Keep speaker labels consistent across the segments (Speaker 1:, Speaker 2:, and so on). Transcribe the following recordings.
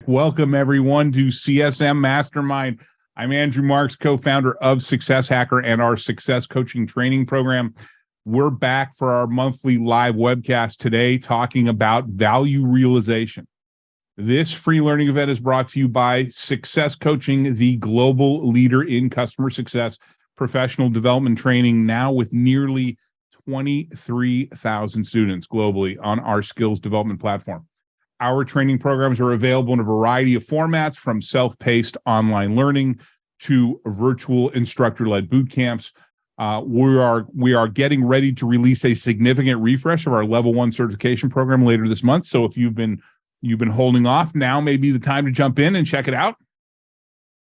Speaker 1: Welcome, everyone, to CSM Mastermind. I'm Andrew Marks, co-founder of Success Hacker and our Success Coaching Training Program. We're back for our monthly live webcast today talking about value realization. This free learning event is brought to you by Success Coaching, the global leader in customer success, professional development training, now with nearly 23,000 students globally on our skills development platform. Our training programs are available in a variety of formats, from self-paced online learning to virtual instructor-led boot camps. We are getting ready to release a significant refresh of our level 1 certification program later this month. So if you've been holding off, now may be the time to jump in and check it out.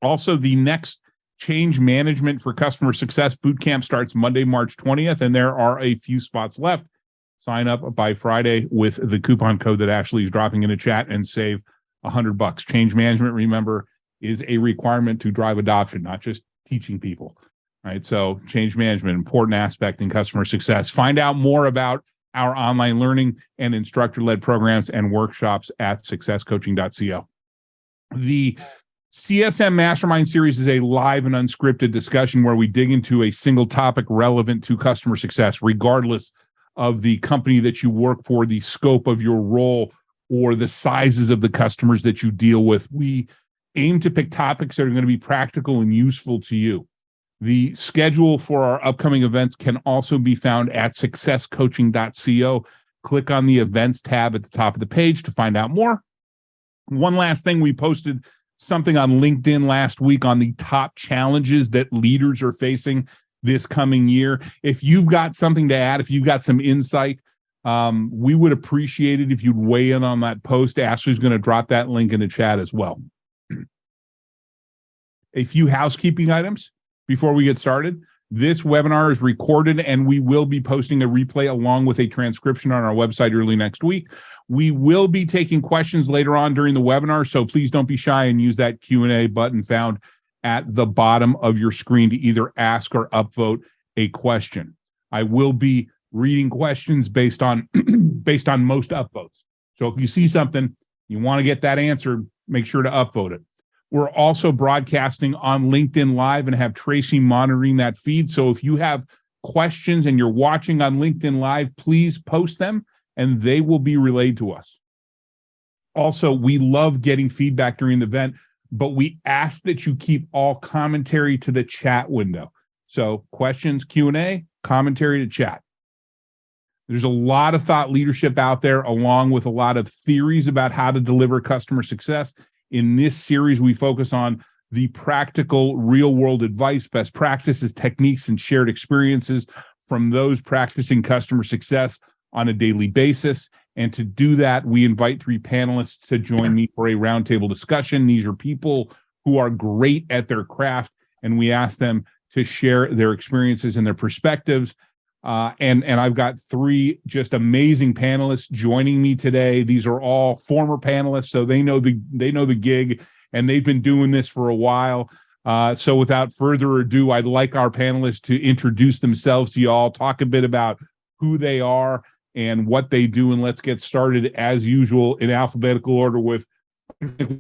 Speaker 1: Also, the next Change Management for Customer Success Bootcamp starts Monday, March 20th, and there are a few spots left. Sign up by Friday with the coupon code that Ashley is dropping in the chat and save $100. Change management, remember, is a requirement to drive adoption, not just teaching people. Right? So change management, important aspect in customer success. Find out more about our online learning and instructor-led programs and workshops at successcoaching.co. The CSM Mastermind series is a live and unscripted discussion where we dig into a single topic relevant to customer success, regardless of the company that you work for, the scope of your role, or the sizes of the customers that you deal with. We aim to pick topics that are going to be practical and useful to you. The schedule for our upcoming events can also be found at successcoaching.co. Click on the events tab at the top of the page to find out more. One last thing, we posted something on LinkedIn last week on the top challenges that leaders are facing this coming year. If you've got something to add, if you've got some insight, we would appreciate it if you'd weigh in on that post. Ashley's going to drop that link in the chat as well. A few housekeeping items before we get started. This webinar is recorded, and we will be posting a replay along with a transcription on our website early next week. We will be taking questions later on during the webinar, so please don't be shy and use that Q&A button found at the bottom of your screen to either ask or upvote a question. I will be reading questions based on most upvotes. So if you see something, you want to get that answered, make sure to upvote it. We're also broadcasting on LinkedIn Live and have Tracy monitoring that feed. So if you have questions and you're watching on LinkedIn Live, please post them and they will be relayed to us. Also, we love getting feedback during the event, but we ask that you keep all commentary to the chat window. So questions, Q&A, commentary to chat. There's a lot of thought leadership out there, along with a lot of theories about how to deliver customer success. In this series, we focus on the practical, real-world advice, best practices, techniques, and shared experiences from those practicing customer success on a daily basis. And to do that, we invite 3 panelists to join me for a roundtable discussion. These are people who are great at their craft, and we ask them to share their experiences and their perspectives. And I've got 3 just amazing panelists joining me today. These are all former panelists, so they know the gig, and they've been doing this for a while. So without further ado, I'd like our panelists to introduce themselves to you all, talk a bit about who they are and what they do, and let's get started as usual in alphabetical order with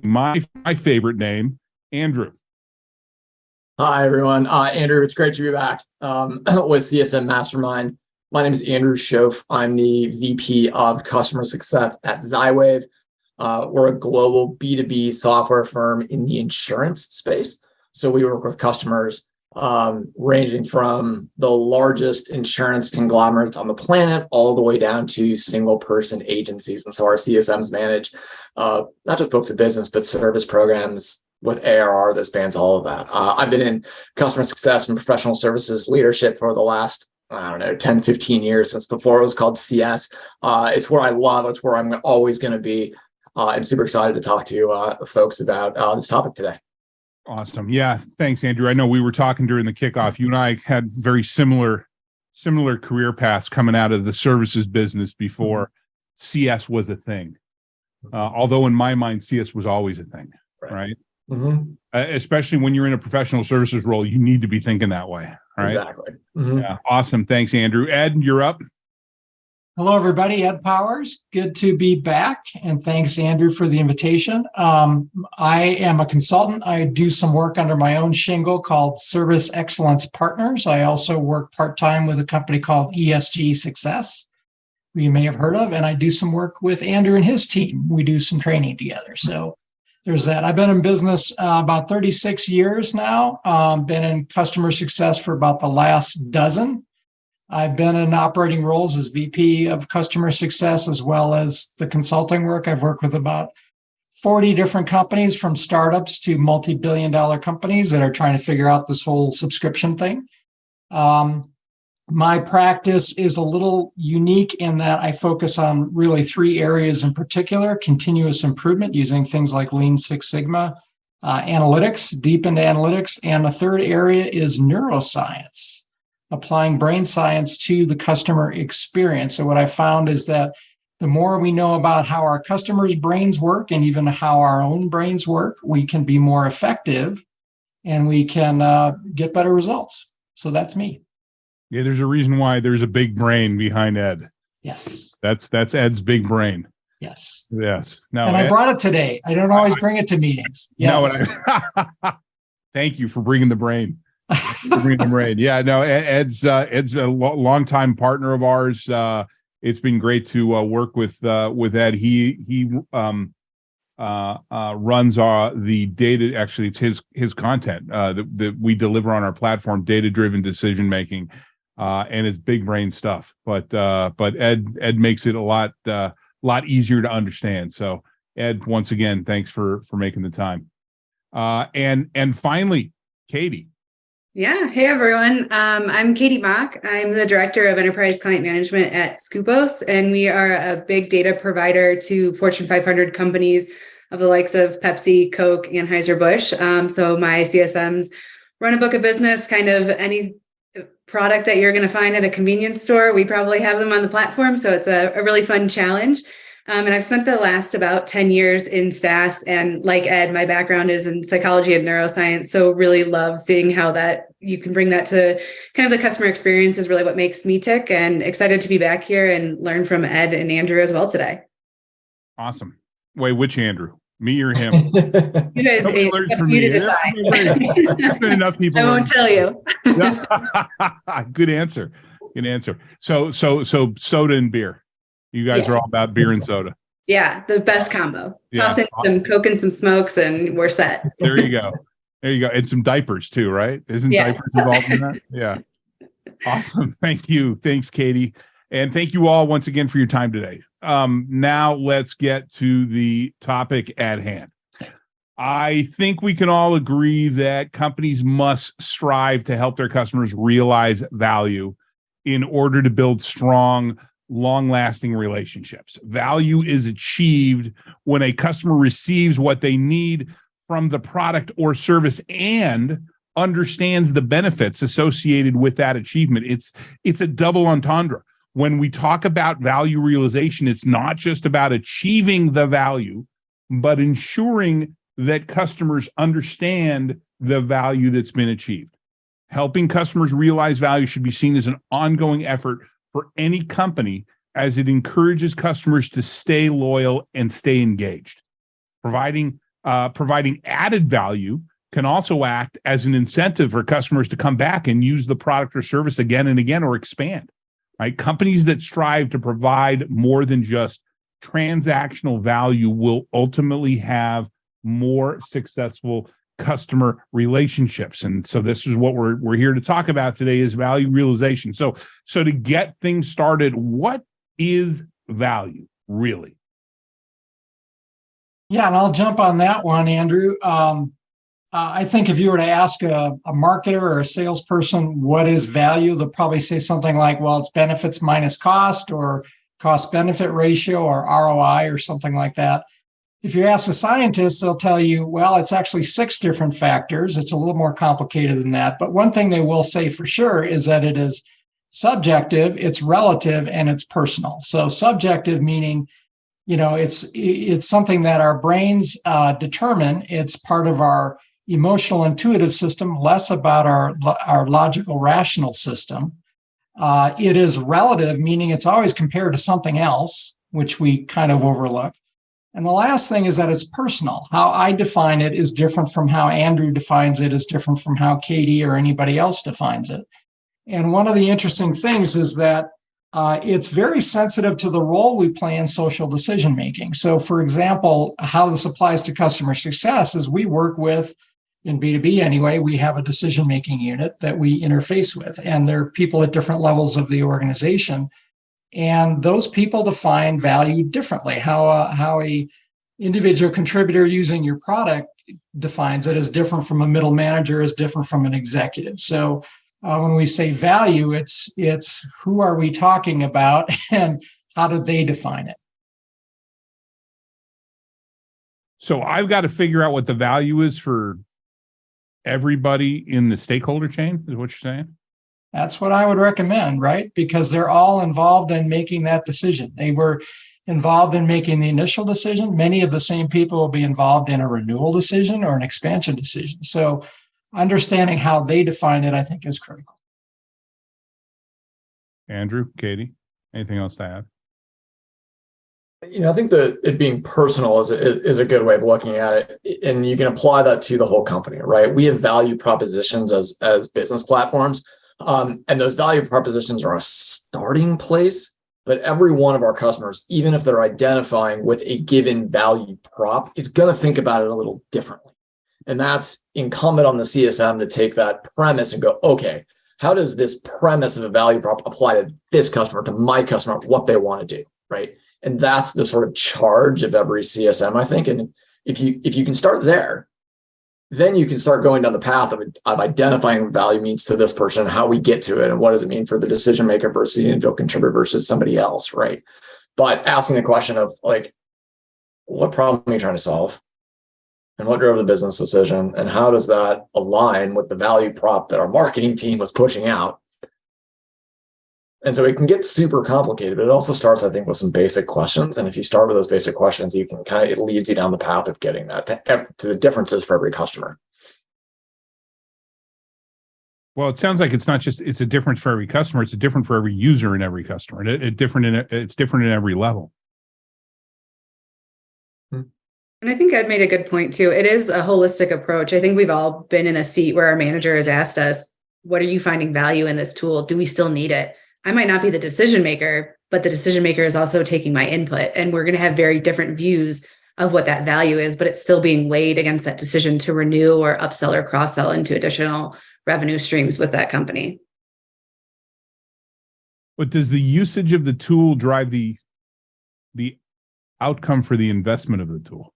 Speaker 1: my favorite name, Andrew.
Speaker 2: Hi, everyone. Andrew, it's great to be back with CSM Mastermind. My name is Andrew Shoaff. I'm the VP of Customer Success at Zywave. We're a global B2B software firm in the insurance space. So we work with customers ranging from the largest insurance conglomerates on the planet all the way down to single-person agencies. And so our CSMs manage not just books of business, but service programs with ARR that spans all of that. I've been in customer success and professional services leadership for the last, 10, 15 years, since before it was called CS. It's where I love, it's where I'm always going to be. I'm super excited to talk to folks about this topic today.
Speaker 1: Awesome. Yeah. Thanks, Andrew. I know we were talking during the kickoff. You and I had very similar career paths coming out of the services business before CS was a thing. Although in my mind, CS was always a thing, right? Mm-hmm. Especially when you're in a professional services role, you need to be thinking that way, right?
Speaker 2: Exactly. Mm-hmm.
Speaker 1: Yeah. Awesome. Thanks, Andrew. Ed, you're up.
Speaker 3: Hello, everybody. Ed Powers. Good to be back. And thanks, Andrew, for the invitation. I am a consultant. I do some work under my own shingle called Service Excellence Partners. I also work part-time with a company called ESG Success, who you may have heard of. And I do some work with Andrew and his team. We do some training together. So there's that. I've been in business about 36 years now. Been in customer success for about the last dozen. I've been in operating roles as VP of customer success, as well as the consulting work. I've worked with about 40 different companies, from startups to multi-billion-dollar companies that are trying to figure out this whole subscription thing. My practice is a little unique in that I focus on really three areas in particular: continuous improvement using things like Lean Six Sigma, analytics, deep into analytics, and the third area is neuroscience, applying brain science to the customer experience. So what I found is that the more we know about how our customers' brains work and even how our own brains work, we can be more effective and we can get better results. So that's me.
Speaker 1: Yeah, there's a reason why there's a big brain behind Ed.
Speaker 3: Yes.
Speaker 1: That's Ed's big brain.
Speaker 3: Yes.
Speaker 1: Yes. No,
Speaker 3: and I brought it today. I don't always bring it to meetings. Yes.
Speaker 1: No, thank you for bringing the brain. Yeah, no, Ed's a longtime partner of ours. It's been great to work with Ed. He runs the data. Actually, it's his content that we deliver on our platform, data-driven decision making, and it's big brain stuff. But Ed makes it a lot easier to understand. So Ed, once again, thanks for making the time. And finally, Katie.
Speaker 4: Yeah. Hey, everyone. I'm Katie Mach. I'm the Director of Enterprise Client Management at Scoopos, and we are a big data provider to Fortune 500 companies of the likes of Pepsi, Coke, Anheuser-Busch. So my CSMs run a book of business, kind of any product that you're going to find at a convenience store. We probably have them on the platform. So it's a really fun challenge. And I've spent the last about 10 years in SaaS, and like Ed, my background is in psychology and neuroscience. So really love seeing how that you can bring that to kind of the customer experience is really what makes me tick, and excited to be back here and learn from Ed and Andrew as well today.
Speaker 1: Awesome. Wait, which Andrew? Me or him?
Speaker 4: You guys,
Speaker 1: learns from
Speaker 4: you
Speaker 1: me.
Speaker 4: to decide.
Speaker 1: There's been enough people.
Speaker 4: I won't tell you.
Speaker 1: Good answer. Good answer. So soda and beer. You guys are all about beer and soda.
Speaker 4: Yeah, the best combo. Toss in some Coke and some smokes, and we're set.
Speaker 1: There you go. And some diapers too, right? Isn't diapers involved in that? Yeah. Awesome. Thank you. Thanks, Katie. And thank you all once again for your time today. Now let's get to the topic at hand. I think we can all agree that companies must strive to help their customers realize value in order to build strong, long-lasting relationships. Value is achieved when a customer receives what they need from the product or service and understands the benefits associated with that achievement. It's a double entendre. When we talk about value realization, it's not just about achieving the value, but ensuring that customers understand the value that's been achieved. Helping customers realize value should be seen as an ongoing effort for any company, as it encourages customers to stay loyal and stay engaged. Providing added value can also act as an incentive for customers to come back and use the product or service again and again, or expand. Right? Companies that strive to provide more than just transactional value will ultimately have more successful customer relationships. And so this is what we're here to talk about today, is value realization. So to get things started, what is value really?
Speaker 3: Yeah, and I'll jump on that one, Andrew. I think if you were to ask a marketer or a salesperson what is value, they'll probably say something like, well, it's benefits minus cost, or cost benefit ratio, or ROI, or something like that. If you ask a scientist, they'll tell you, well, it's actually 6 different factors. It's a little more complicated than that. But one thing they will say for sure is that it is subjective, it's relative, and it's personal. So subjective meaning, it's something that our brains determine. It's part of our emotional intuitive system, less about our logical rational system. It is relative, meaning it's always compared to something else, which we kind of overlook. And the last thing is that it's personal. How I define it is different from how Andrew defines it, is different from how Katie or anybody else defines it. And one of the interesting things is that it's very sensitive to the role we play in social decision making. So, for example, how this applies to customer success is we work with, in B2B anyway, we have a decision making unit that we interface with, and there are people at different levels of the organization. And those people define value differently. How a individual contributor using your product defines it is different from a middle manager, is different from an executive. So when we say value, it's who are we talking about and how do they define it?
Speaker 1: So I've got to figure out what the value is for everybody in the stakeholder chain, is what you're saying?
Speaker 3: That's what I would recommend, right? Because they're all involved in making that decision. They were involved in making the initial decision. Many of the same people will be involved in a renewal decision or an expansion decision. So understanding how they define it, I think, is critical.
Speaker 1: Andrew, Katie, anything else to add?
Speaker 2: I think that it being personal is a good way of looking at it, and you can apply that to the whole company, right? We have value propositions as business platforms, and those value propositions are a starting place. But every one of our customers, even if they're identifying with a given value prop, is going to think about it a little differently, and that's incumbent on the CSM to take that premise and go, okay, how does this premise of a value prop apply to this customer, to my customer, what they want to do, right? And that's the sort of charge of every CSM, I think. And if you can start there, then you can start going down the path of identifying what value means to this person, how we get to it, and what does it mean for the decision maker versus the individual contributor versus somebody else, right? But asking the question of like, what problem are you trying to solve? And what drove the business decision? And how does that align with the value prop that our marketing team was pushing out? And so it can get super complicated, but it also starts, I think, with some basic questions. And if you start with those basic questions, you can it leads you down the path of getting that to the differences for every customer.
Speaker 1: Well, it sounds like it's a difference for every customer. It's a different for every user and every customer. It's different in every level.
Speaker 4: And I think Ed made a good point too. It is a holistic approach. I think we've all been in a seat where our manager has asked us, what are you finding value in this tool? Do we still need it? I might not be the decision maker, but the decision maker is also taking my input, and we're going to have very different views of what that value is, but it's still being weighed against that decision to renew or upsell or cross-sell into additional revenue streams with that company.
Speaker 1: But does the usage of the tool drive the outcome for the investment of the tool?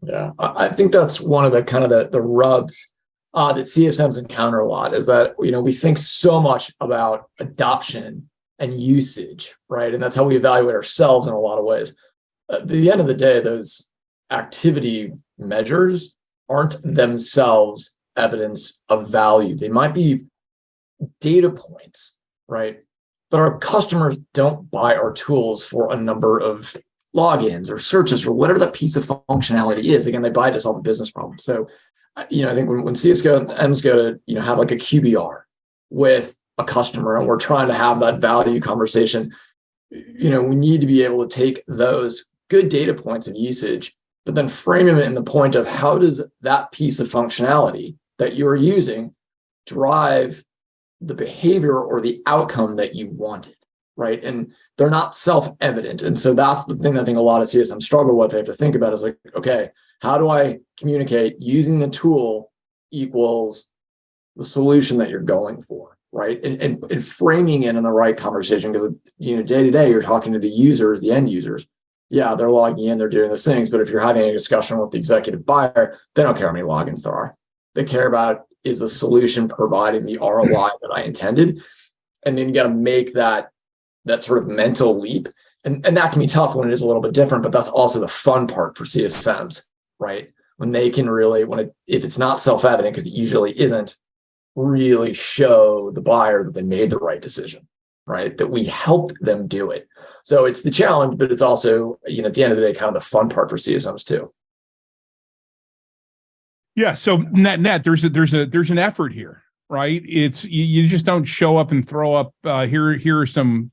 Speaker 2: Yeah, I think that's one of the rubs that CSMs encounter a lot, is that we think so much about adoption and usage, right? And that's how we evaluate ourselves in a lot of ways. At the end of the day, those activity measures aren't themselves evidence of value. They might be data points, right? But our customers don't buy our tools for a number of logins or searches or whatever that piece of functionality is. Again, they buy it to solve a business problem. So I think when CSMs go to have like a QBR with a customer, and we're trying to have that value conversation, we need to be able to take those good data points of usage, but then frame them in the point of how does that piece of functionality that you're using drive the behavior or the outcome that you wanted, right? And they're not self-evident. And so that's the thing I think a lot of CSMs struggle with. They have to think about is like, okay, how do I communicate using the tool equals the solution that you're going for, right? And framing it in the right conversation, because day to day you're talking to the users, the end users. Yeah, they're logging in, they're doing those things. But if you're having a discussion with the executive buyer, they don't care how many logins there are. They care about, is the solution providing the ROI that I intended? And then you got to make that sort of mental leap. And that can be tough when it is a little bit different, but that's also the fun part for CSMs, right? When they can really, if it's not self-evident, because it usually isn't, really show the buyer that they made the right decision, right? That we helped them do it. So it's the challenge, but it's also, at the end of the day, kind of the fun part for CSMs too.
Speaker 1: Yeah. So net, there's an effort here. right? It's you just don't show up and throw up. Here are some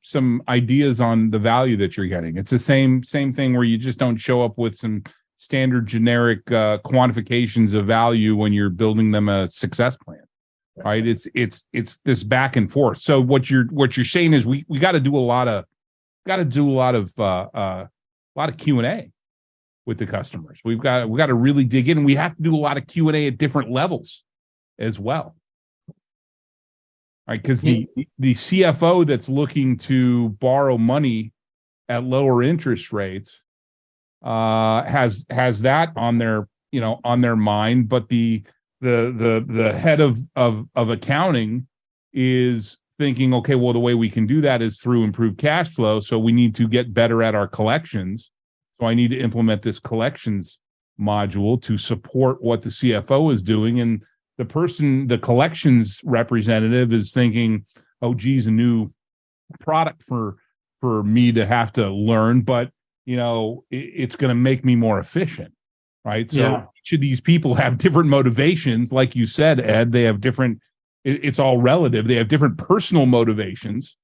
Speaker 1: ideas on the value that you're getting. It's the same thing where you just don't show up with some standard generic quantifications of value when you're building them a success plan, right? It's this back and forth. So what you're saying is we got to do a lot of Q&A with the customers. We got to really dig in. We have to do a lot of Q&A at different levels as well. Right, because the CFO that's looking to borrow money at lower interest rates has that on their mind, but the head of accounting is thinking, okay, well, the way we can do that is through improved cash flow. So we need to get better at our collections. So I need to implement this collections module to support what the CFO is doing. And the collections representative is thinking, oh, geez, a new product for me to have to learn, but it's going to make me more efficient, right? So each of these people have different motivations. Like you said, Ed, they have different, it's all relative. They have different personal motivations,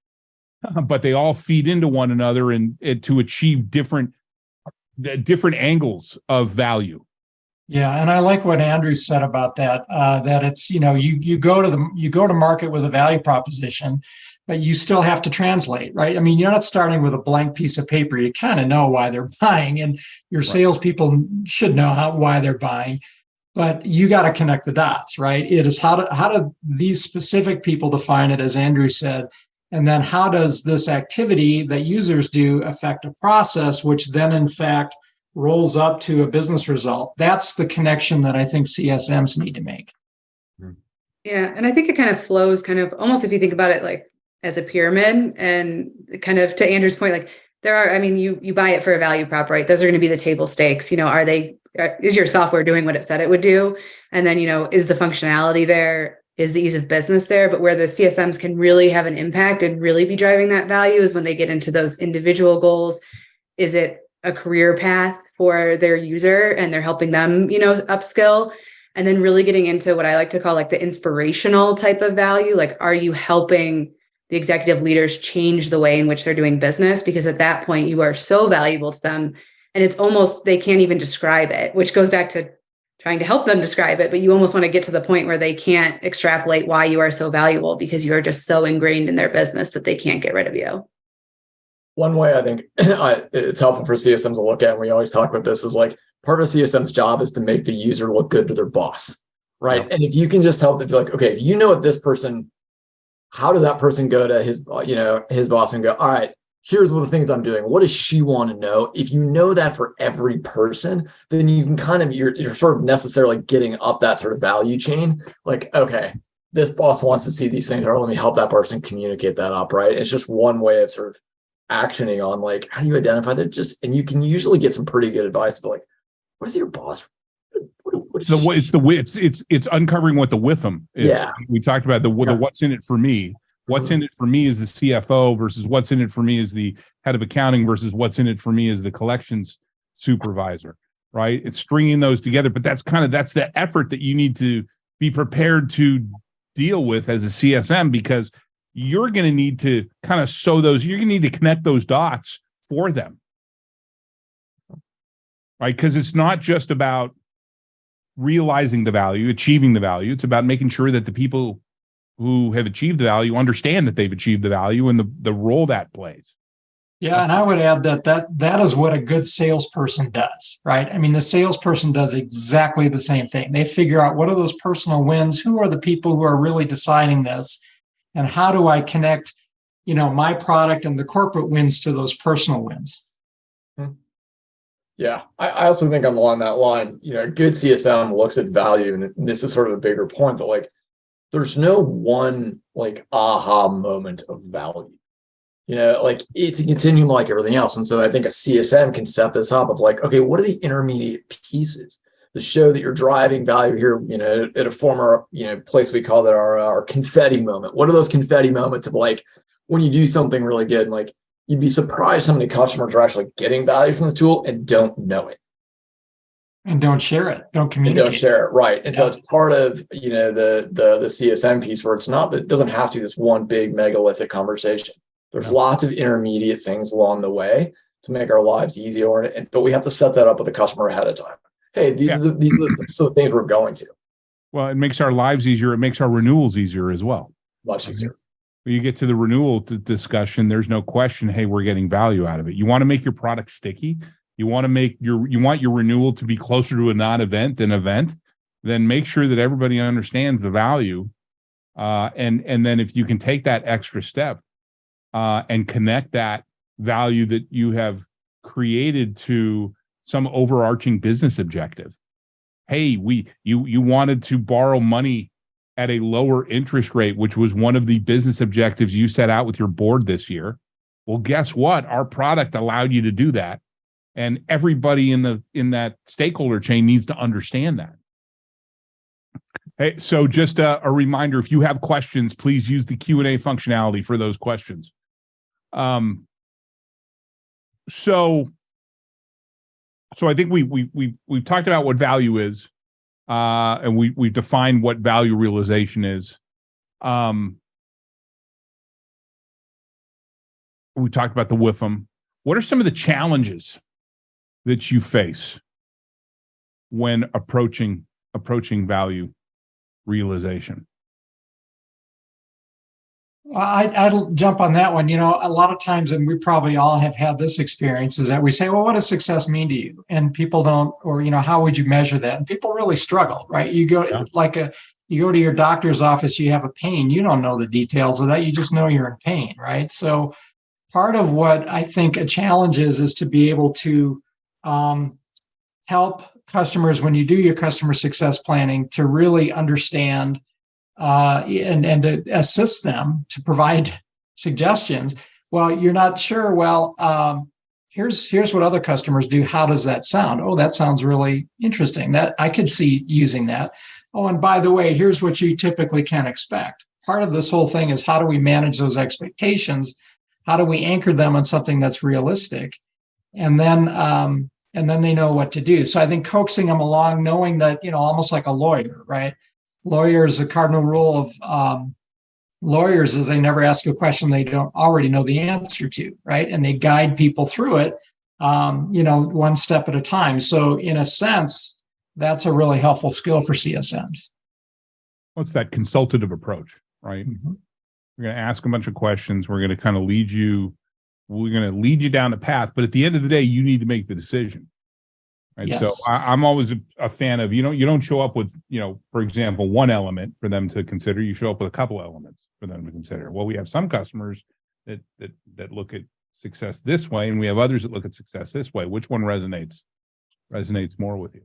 Speaker 1: but they all feed into one another and to achieve different angles of value.
Speaker 3: Yeah, and I like what Andrew said about that. That it's you go to market with a value proposition, but you still have to translate, right? I mean, you're not starting with a blank piece of paper. You kind of know why they're buying, and your salespeople should know why they're buying, but you got to connect the dots, right? It is how do these specific people define it, as Andrew said, and then how does this activity that users do affect a process, which then in fact rolls up to a business result. That's the connection that I think CSMs need to make.
Speaker 4: Yeah. And I think it kind of flows almost, if you think about it like as a pyramid, and kind of to Andrew's point, like you buy it for a value prop, right? Those are going to be the table stakes. Is your software doing what it said it would do? And then, is the functionality there? Is the ease of business there? But where the CSMs can really have an impact and really be driving that value is when they get into those individual goals. Is it a career path for their user and they're helping them, upskill, and then really getting into what I like to call like the inspirational type of value. Like, are you helping the executive leaders change the way in which they're doing business? Because at that point you are so valuable to them, and it's almost, they can't even describe it, which goes back to trying to help them describe it. But you almost want to get to the point where they can't extrapolate why you are so valuable, because you are just so ingrained in their business that they can't get rid of you.
Speaker 2: One way I think it's helpful for CSMs to look at, and we always talk about this, is like part of CSM's job is to make the user look good to their boss, right? Yeah. And if you can just help them be like, okay, if you know what this person, how does that person go to his boss and go, all right, here's what the things I'm doing. What does she want to know? If you know that for every person, then you can you're sort of necessarily getting up that sort of value chain. Like, okay, this boss wants to see these things, or let me help that person communicate that up, right? It's just one way of sort of actioning on like, how do you identify that? And you can usually get some pretty good advice, but like, what is your boss?
Speaker 1: It's uncovering what the with them is.
Speaker 2: Yeah.
Speaker 1: We talked about the what's in it for me. What's in it for me is the CFO versus what's in it for me is the head of accounting versus what's in it for me is the collections supervisor, right? It's stringing those together, but that's the effort that you need to be prepared to deal with as a CSM, because you're going to need to kind of sew those, you're going to need to connect those dots for them, right? Because it's not just about realizing the value, achieving the value. It's about making sure that the people who have achieved the value understand that they've achieved the value and the role that plays.
Speaker 3: Yeah, and I would add that is what a good salesperson does, right? I mean, the salesperson does exactly the same thing. They figure out what are those personal wins, who are the people who are really deciding this, and how do I connect, my product and the corporate wins to those personal wins.
Speaker 2: Yeah, I also think along that line, a good CSM looks at value, and this is sort of a bigger point, that like, there's no one like aha moment of value. Like it's a continuum like everything else. And so I think a CSM can set this up of like, okay, what are the intermediate pieces that show that you're driving value here, at a former, place we call that our confetti moment. What are those confetti moments of like, when you do something really good, and like, you'd be surprised how many customers are actually getting value from the tool and don't know it.
Speaker 3: And don't share it. Don't
Speaker 2: And
Speaker 3: communicate.
Speaker 2: don't share it, right? And so it's part of the CSM piece where it doesn't have to be this one big megalithic conversation. There's lots of intermediate things along the way to make our lives easier, but we have to set that up with the customer ahead of time. Hey, these are the things we're going to.
Speaker 1: Well, it makes our lives easier. It makes our renewals easier as well.
Speaker 2: Much easier.
Speaker 1: When you get to the renewal discussion, there's no question, hey, we're getting value out of it. You want to make your product sticky. You want your renewal to be closer to a non-event than event, then make sure that everybody understands the value. And then if you can take that extra step and connect that value that you have created to some overarching business objective. Hey, you wanted to borrow money at a lower interest rate, which was one of the business objectives you set out with your board this year. Well, guess what? Our product allowed you to do that. And everybody in that stakeholder chain needs to understand that. Hey, so just a reminder, if you have questions, please use the Q&A functionality for those questions. So I think we've talked about what value is, and we've defined what value realization is. We talked about the WIFM. What are some of the challenges that you face when approaching value realization?
Speaker 3: Well, I'd jump on that one. A lot of times, and we probably all have had this experience, is that we say, well, what does success mean to you? And people don't, or, how would you measure that? And people really struggle, right? You go you go to your doctor's office, you have a pain. You don't know the details of that. You just know you're in pain, right? So part of what I think a challenge is to be able to help customers when you do your customer success planning to really understand and to assist them to provide suggestions. Well, you're not sure. Well, here's what other customers do. How does that sound? Oh, that sounds really interesting. That I could see using that. Oh, and by the way, here's what you typically can expect. Part of this whole thing is how do we manage those expectations? How do we anchor them on something that's realistic? And then they know what to do. So I think coaxing them along, knowing that, almost like a lawyer, right? Lawyers, the cardinal rule of lawyers is they never ask a question they don't already know the answer to, right? And they guide people through it, one step at a time. So in a sense, that's a really helpful skill for CSMs.
Speaker 1: What's that consultative approach, right? Mm-hmm. We're going to ask a bunch of questions. We're going to kind of lead you down a path, but at the end of the day, you need to make the decision. Right. Yes. So I'm always a fan of, you don't show up with, for example, one element for them to consider. You show up with a couple elements for them to consider. Well, we have some customers that look at success this way, and we have others that look at success this way. Which one resonates more with you?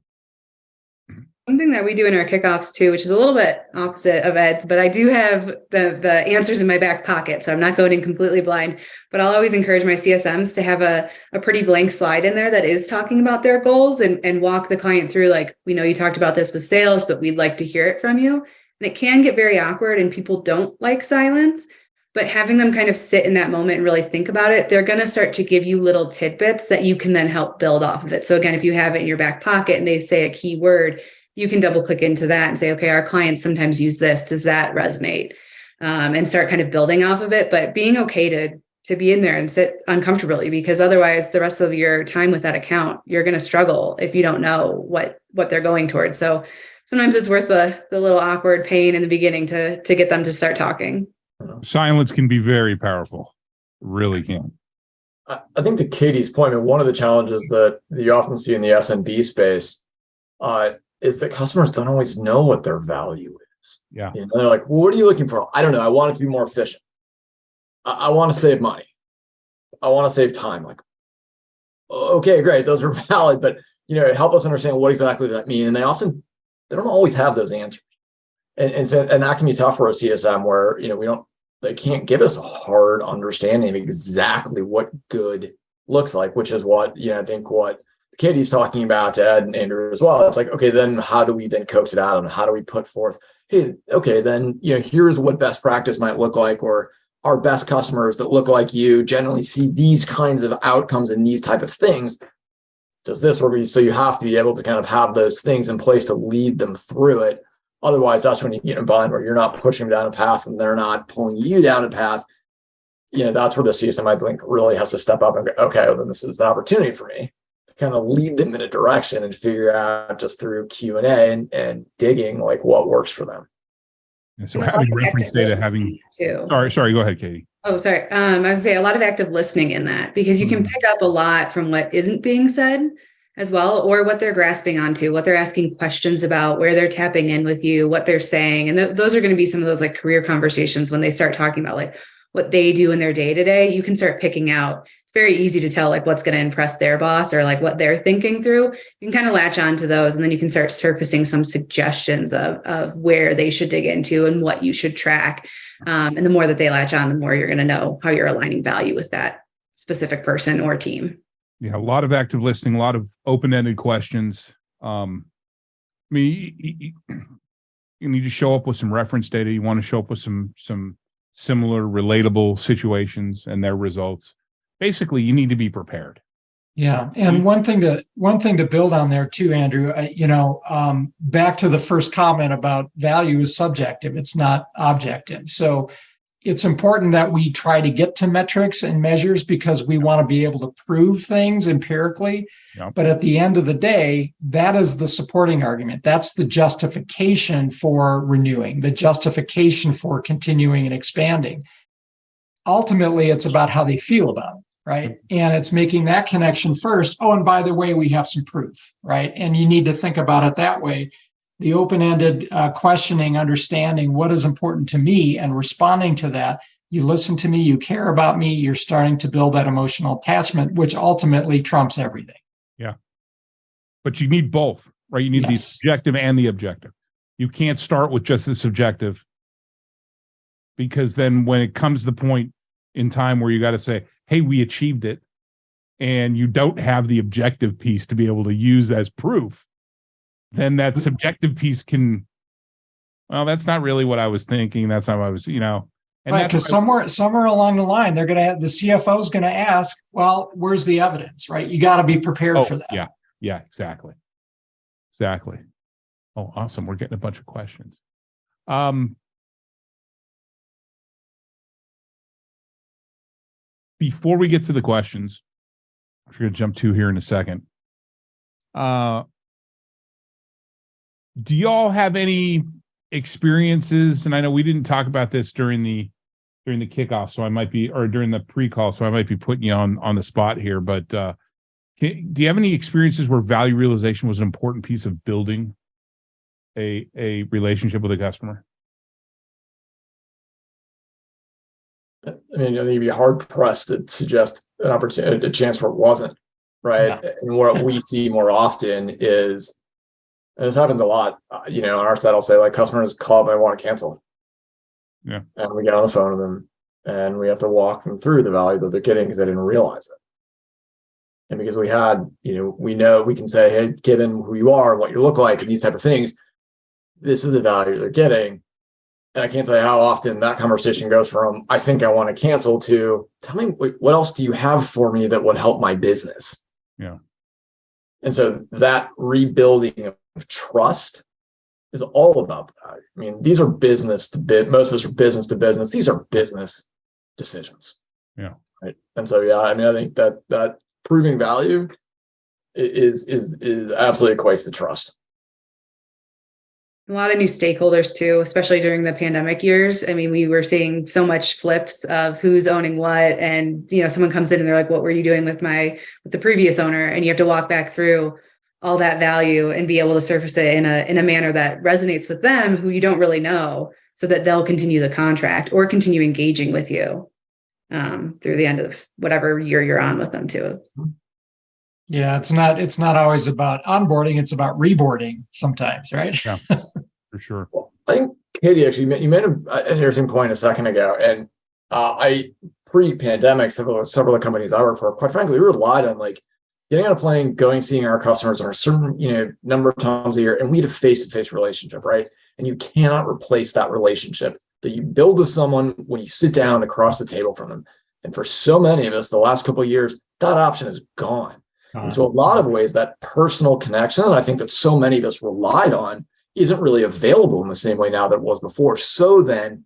Speaker 4: Something that we do in our kickoffs too, which is a little bit opposite of Ed's, but I do have the answers in my back pocket. So I'm not going in completely blind, but I'll always encourage my CSMs to have a pretty blank slide in there that is talking about their goals and walk the client through, like, we know you talked about this with sales, but we'd like to hear it from you. And it can get very awkward and people don't like silence. But having them kind of sit in that moment and really think about it, they're going to start to give you little tidbits that you can then help build off of it. So again, if you have it in your back pocket and they say a key word, you can double click into that and say, okay, our clients sometimes use this. Does that resonate? And start kind of building off of it. But being okay to be in there and sit uncomfortably, because otherwise the rest of your time with that account, you're going to struggle if you don't know what they're going towards. So sometimes it's worth the little awkward pain in the beginning to get them to start talking.
Speaker 1: Silence can be very powerful. It really can.
Speaker 2: I think to Katie's point, one of the challenges that you often see in the SMB space is that customers don't always know what their value is.
Speaker 1: Yeah.
Speaker 2: They're like, well, what are you looking for? I don't know. I want it to be more efficient. I want to save money. I want to save time. Like, okay, great. Those are valid, but help us understand what exactly that mean. And they don't always have those answers. And so that can be tough for a CSM where, they can't give us a hard understanding of exactly what good looks like, which is what, I think what Katie's talking about to Ed and Andrew as well. It's like, okay, then how do we then coax it out and how do we put forth, hey, okay, then, here's what best practice might look like, or our best customers that look like you generally see these kinds of outcomes and these type of things. does this work? So you have to be able to kind of have those things in place to lead them through it. Otherwise, that's when you get in a bind where you're not pushing them down a path and they're not pulling you down a path. That's where the CSM, I think, really has to step up and go, okay, well, then this is an opportunity for me to kind of lead them in a direction and figure out just through Q&A and digging like what works for them.
Speaker 1: And so having reference data, sorry, go ahead, Katie.
Speaker 4: Oh, sorry. I was gonna say a lot of active listening in that, because you can pick up a lot from what isn't being said as well, or what they're grasping onto, what they're asking questions about, where they're tapping in with you, what they're saying. And those are going to be some of those like career conversations when they start talking about like what they do in their day to day. You can start picking out. It's very easy to tell like what's going to impress their boss or like what they're thinking through. You can kind of latch onto those, and then you can start surfacing some suggestions of where they should dig into and what you should track. And the more that they latch on, the more you're going to know how you're aligning value with that specific person or team.
Speaker 1: Yeah, a lot of active listening, a lot of open-ended questions. You need to show up with some reference data. You want to show up with some similar, relatable situations and their results. Basically, you need to be prepared.
Speaker 3: Yeah, and one thing to build on there too, Andrew. Back to the first comment about value is subjective; it's not objective. So it's important that we try to get to metrics and measures because we want to be able to prove things empirically.
Speaker 1: Yep.
Speaker 3: But at the end of the day, that is the supporting argument. That's the justification for renewing, the justification for continuing and expanding. Ultimately, it's about how they feel about it, right? And it's making that connection first. Oh, and by the way, we have some proof, right? And you need to think about it that way. The open-ended questioning, understanding what is important to me and responding to that. You listen to me, you care about me, you're starting to build that emotional attachment, which ultimately trumps everything.
Speaker 1: Yeah. But you need both, right? You need the subjective and the objective. You can't start with just the subjective, because then when it comes to the point in time where you got to say, hey, we achieved it, and you don't have the objective piece to be able to use as proof, then that subjective piece that's not really what I was thinking. That's how I was, And
Speaker 3: right, because somewhere along the line, the CFO is going to ask, well, where's the evidence, right? You got to be prepared for that.
Speaker 1: Yeah, exactly. Oh, awesome. We're getting a bunch of questions. Before we get to the questions, we're going to jump to here in a second. Do y'all have any experiences? And I know we didn't talk about this during the kickoff, so I might be, or during the pre-call, so I might be putting you on the spot here. But do you have any experiences where value realization was an important piece of building a relationship with a customer?
Speaker 2: I mean, I think you'd be hard pressed to suggest an opportunity, a chance where it wasn't, right? Yeah. And what we see more often is, and this happens a lot, on our side, I'll say like customers call up and want to cancel.
Speaker 1: Yeah.
Speaker 2: And we get on the phone with them and we have to walk them through the value that they're getting because they didn't realize it. And because we had, we know we can say, hey, given who you are and what you look like and these type of things, this is the value they're getting. And I can't tell you how often that conversation goes from, I think I want to cancel, to tell me, what else do you have for me that would help my business?
Speaker 1: Yeah.
Speaker 2: And so that rebuilding of trust is all about that. I mean, these are business to business. Most of us are business to business. These are business decisions.
Speaker 1: Yeah.
Speaker 2: Right. And so, I think that proving value is absolutely equates to trust.
Speaker 4: A lot of new stakeholders too, especially during the pandemic years. I mean, we were seeing so much flips of who's owning what, and someone comes in and they're like, "What were you doing with the previous owner?" And you have to walk back through all that value and be able to surface it in a manner that resonates with them, who you don't really know, so that they'll continue the contract or continue engaging with you through the end of whatever year you're on with them too.
Speaker 3: Yeah, it's not always about onboarding, it's about reboarding sometimes, right?
Speaker 1: Yeah, for sure.
Speaker 2: Well, I think, Katie, actually, you made an interesting point a second ago. And I, pre-pandemic, several of the companies I work for, quite frankly, we relied on like getting on a plane, seeing our customers on a certain number of times a year, and we had a face-to-face relationship, right? And you cannot replace that relationship that you build with someone when you sit down across the table from them. And for so many of us, the last couple of years, that option is gone. And so a lot of ways that personal connection, and I think that so many of us relied on, isn't really available in the same way now that it was before. So then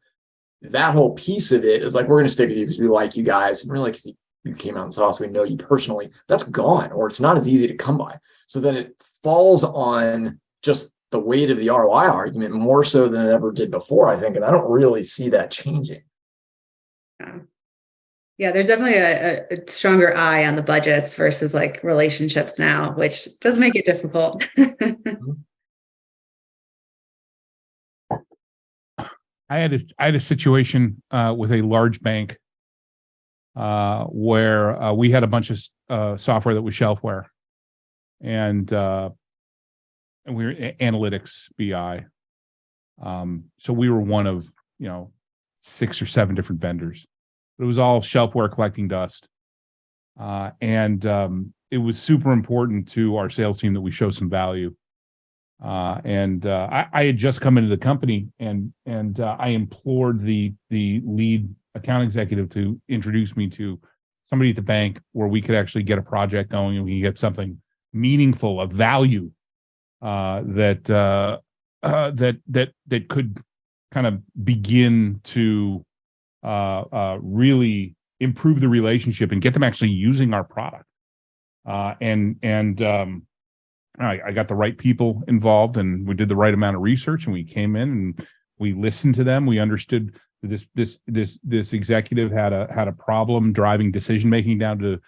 Speaker 2: that whole piece of it is like, we're going to stick with you because we like you guys. And really, because you came out and saw us, we know you personally. That's gone, or it's not as easy to come by. So then it falls on just the weight of the ROI argument more so than it ever did before, I think. And I don't really see that changing.
Speaker 4: Yeah, there's definitely a stronger eye on the budgets versus like relationships now, which does make it difficult.
Speaker 1: I had a situation with a large bank where we had a bunch of software that was shelfware, and we were analytics BI. So we were one of 6 or 7 different vendors. It was all shelfware collecting dust, and it was super important to our sales team that we show some value. I had just come into the company, and I implored the lead account executive to introduce me to somebody at the bank where we could actually get a project going and we could get something meaningful of value that could kind of begin to really improve the relationship and get them actually using our product. I got the right people involved, and we did the right amount of research, and we came in and we listened to them. We understood that this executive had a problem driving decision making down to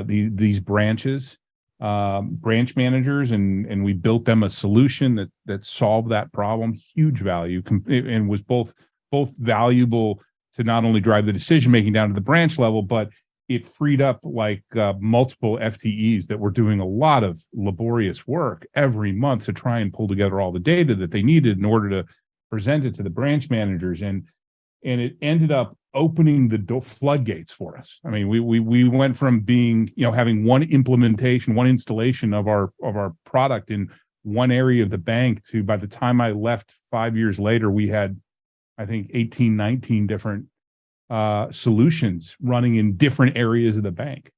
Speaker 1: these branches, branch managers, and we built them a solution that solved that problem. Huge value, and was both valuable to not only drive the decision making down to the branch level, but it freed up multiple FTEs that were doing a lot of laborious work every month to try and pull together all the data that they needed in order to present it to the branch managers. And it ended up opening the floodgates for us. I mean, we went from being, having one installation of our product in one area of the bank to, by the time I left 5 years later, we had, I think, 18, 19 different solutions running in different areas of the bank.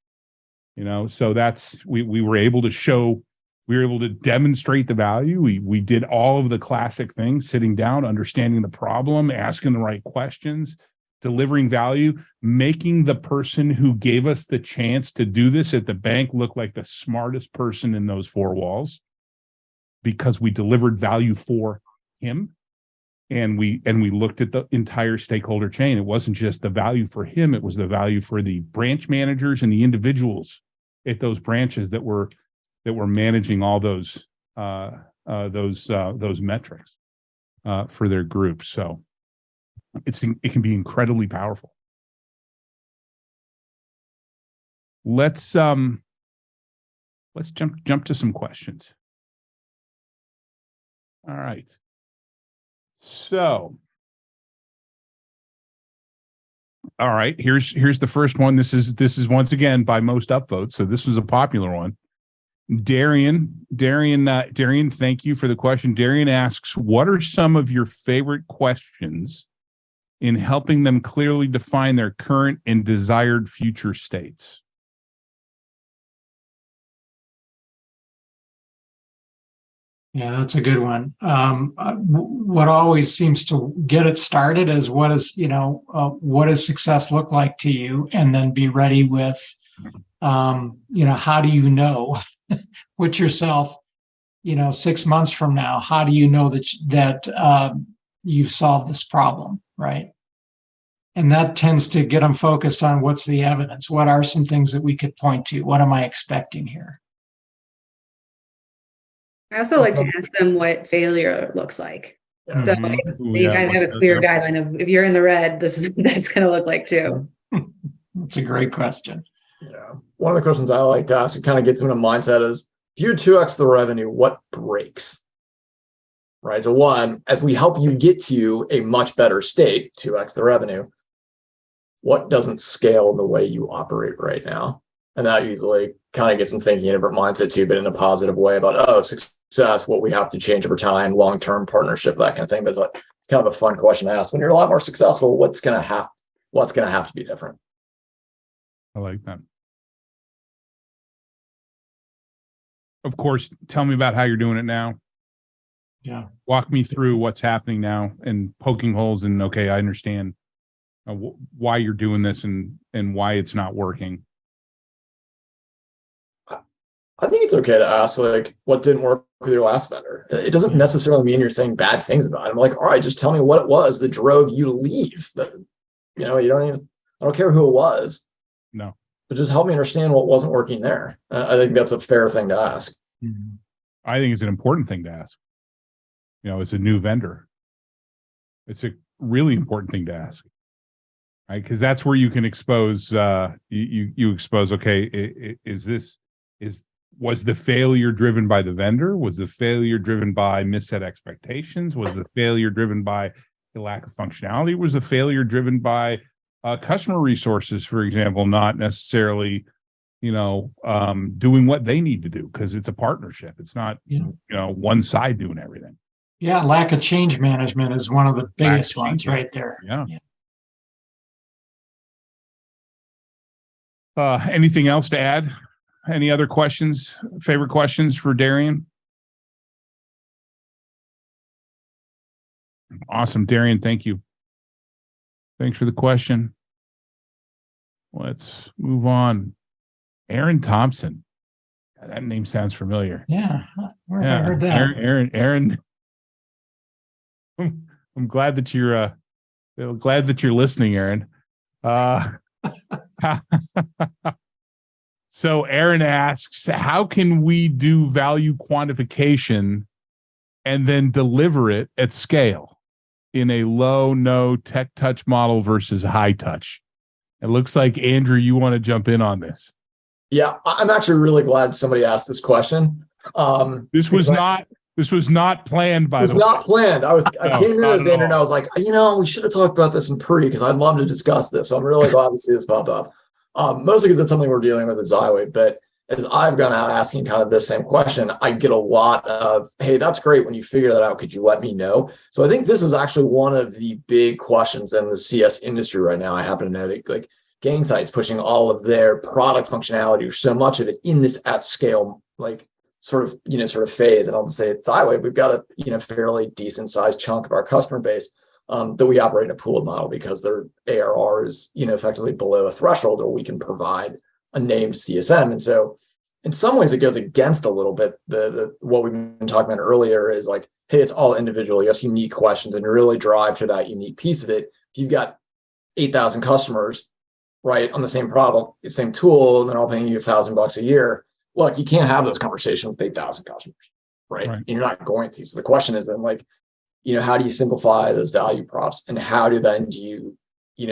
Speaker 1: So that's, we were able to demonstrate the value. We did all of the classic things: sitting down, understanding the problem, asking the right questions, delivering value, making the person who gave us the chance to do this at the bank look like the smartest person in those 4 walls, because we delivered value for him. And we looked at the entire stakeholder chain. It wasn't just the value for him; it was the value for the branch managers and the individuals at those branches that were managing all those metrics for their group. So it can be incredibly powerful. Let's jump to some questions. All right. So, all right, here's the first one. This is once again by most upvotes, so this was a popular one. Darian, thank you for the question. Darian asks, what are some of your favorite questions in helping them clearly define their current and desired future states?
Speaker 3: Yeah, that's a good one. What always seems to get it started is what does success look like to you, and then be ready with, how do you know? Put yourself, 6 months from now, how do you know that you've solved this problem, right? And that tends to get them focused on what's the evidence. What are some things that we could point to? What am I expecting here?
Speaker 4: I also like to ask them what failure looks like. So you kind of have a clear guideline of, if you're in the red, this is what that's going to look like too.
Speaker 3: That's a great question.
Speaker 2: Yeah. One of the questions I like to ask, it kind of gets into mindset, is if you 2x the revenue, what breaks? Right. So one, as we help you get to a much better state, 2x the revenue, what doesn't scale the way you operate right now? And that usually kind of gets them thinking in a different mindset too, but in a positive way about, success, what we have to change over time, long-term partnership, that kind of thing. But it's kind of a fun question to ask. When you're a lot more successful, what's going to have to be different?
Speaker 1: I like that. of course, tell me about how you're doing it now.
Speaker 3: Yeah.
Speaker 1: Walk me through what's happening now and poking holes in, okay, I understand why you're doing this and why it's not working.
Speaker 2: I think it's okay to ask, like, what didn't work with your last vendor. It doesn't necessarily mean you're saying bad things about it. I'm like, all right, just tell me what it was that drove you to leave. That, you know, I don't care who it was.
Speaker 1: No.
Speaker 2: But just help me understand what wasn't working there. I think that's a fair thing to ask.
Speaker 3: Mm-hmm.
Speaker 1: I think it's an important thing to ask. You know, it's a new vendor. It's a really important thing to ask, right? Because that's where you can expose. You expose. Okay, was the failure driven by the vendor? Was the failure driven by misset expectations? Was the failure driven by the lack of functionality? Was the failure driven by customer resources, for example, not necessarily, doing what they need to do, because it's a partnership. It's not, one side doing everything.
Speaker 3: Yeah, lack of change management is one of the biggest ones right there.
Speaker 1: Yeah. Anything else to add? Any other questions, favorite questions for Darian? Awesome, Darian, thank you. Thanks for the question. Let's move on. Aaron Thompson. That name sounds familiar.
Speaker 3: Yeah, where have I heard that?
Speaker 1: Aaron. I'm glad that you're listening, Aaron. So Aaron asks, how can we do value quantification and then deliver it at scale in a low, no tech touch model versus high touch? It looks like, Andrew, you want to jump in on this.
Speaker 2: Yeah, I'm actually really glad somebody asked this question.
Speaker 1: This was not planned, by the way.
Speaker 2: It was not planned. I came into this, Andrew, and I was like, we should have talked about this in pre, because I'd love to discuss this. So I'm really glad to see this pop up. Mostly because it's something we're dealing with at Zywave. But as I've gone out asking kind of this same question, I get a lot of, hey, that's great. When you figure that out, could you let me know? So I think this is actually one of the big questions in the CS industry right now. I happen to know that, like, Gainsight's pushing all of their product functionality, or so much of it, in this at scale, like, sort of phase. And I'll just say at Zywave, we've got a fairly decent sized chunk of our customer base that we operate in a pooled model, because their ARR is effectively below a threshold where we can provide a named CSM. And so in some ways it goes against a little bit the what we've been talking about earlier, is like, hey, it's all individual, yes, unique questions, and really drive to that unique piece of it. If you've got 8,000 customers, right, on the same product, the same tool, and they're all paying you $1,000 a year, look, you can't have those conversations with 8,000 customers, right? And you're not going to. So the question is then, like, how do you simplify those value props, and how do you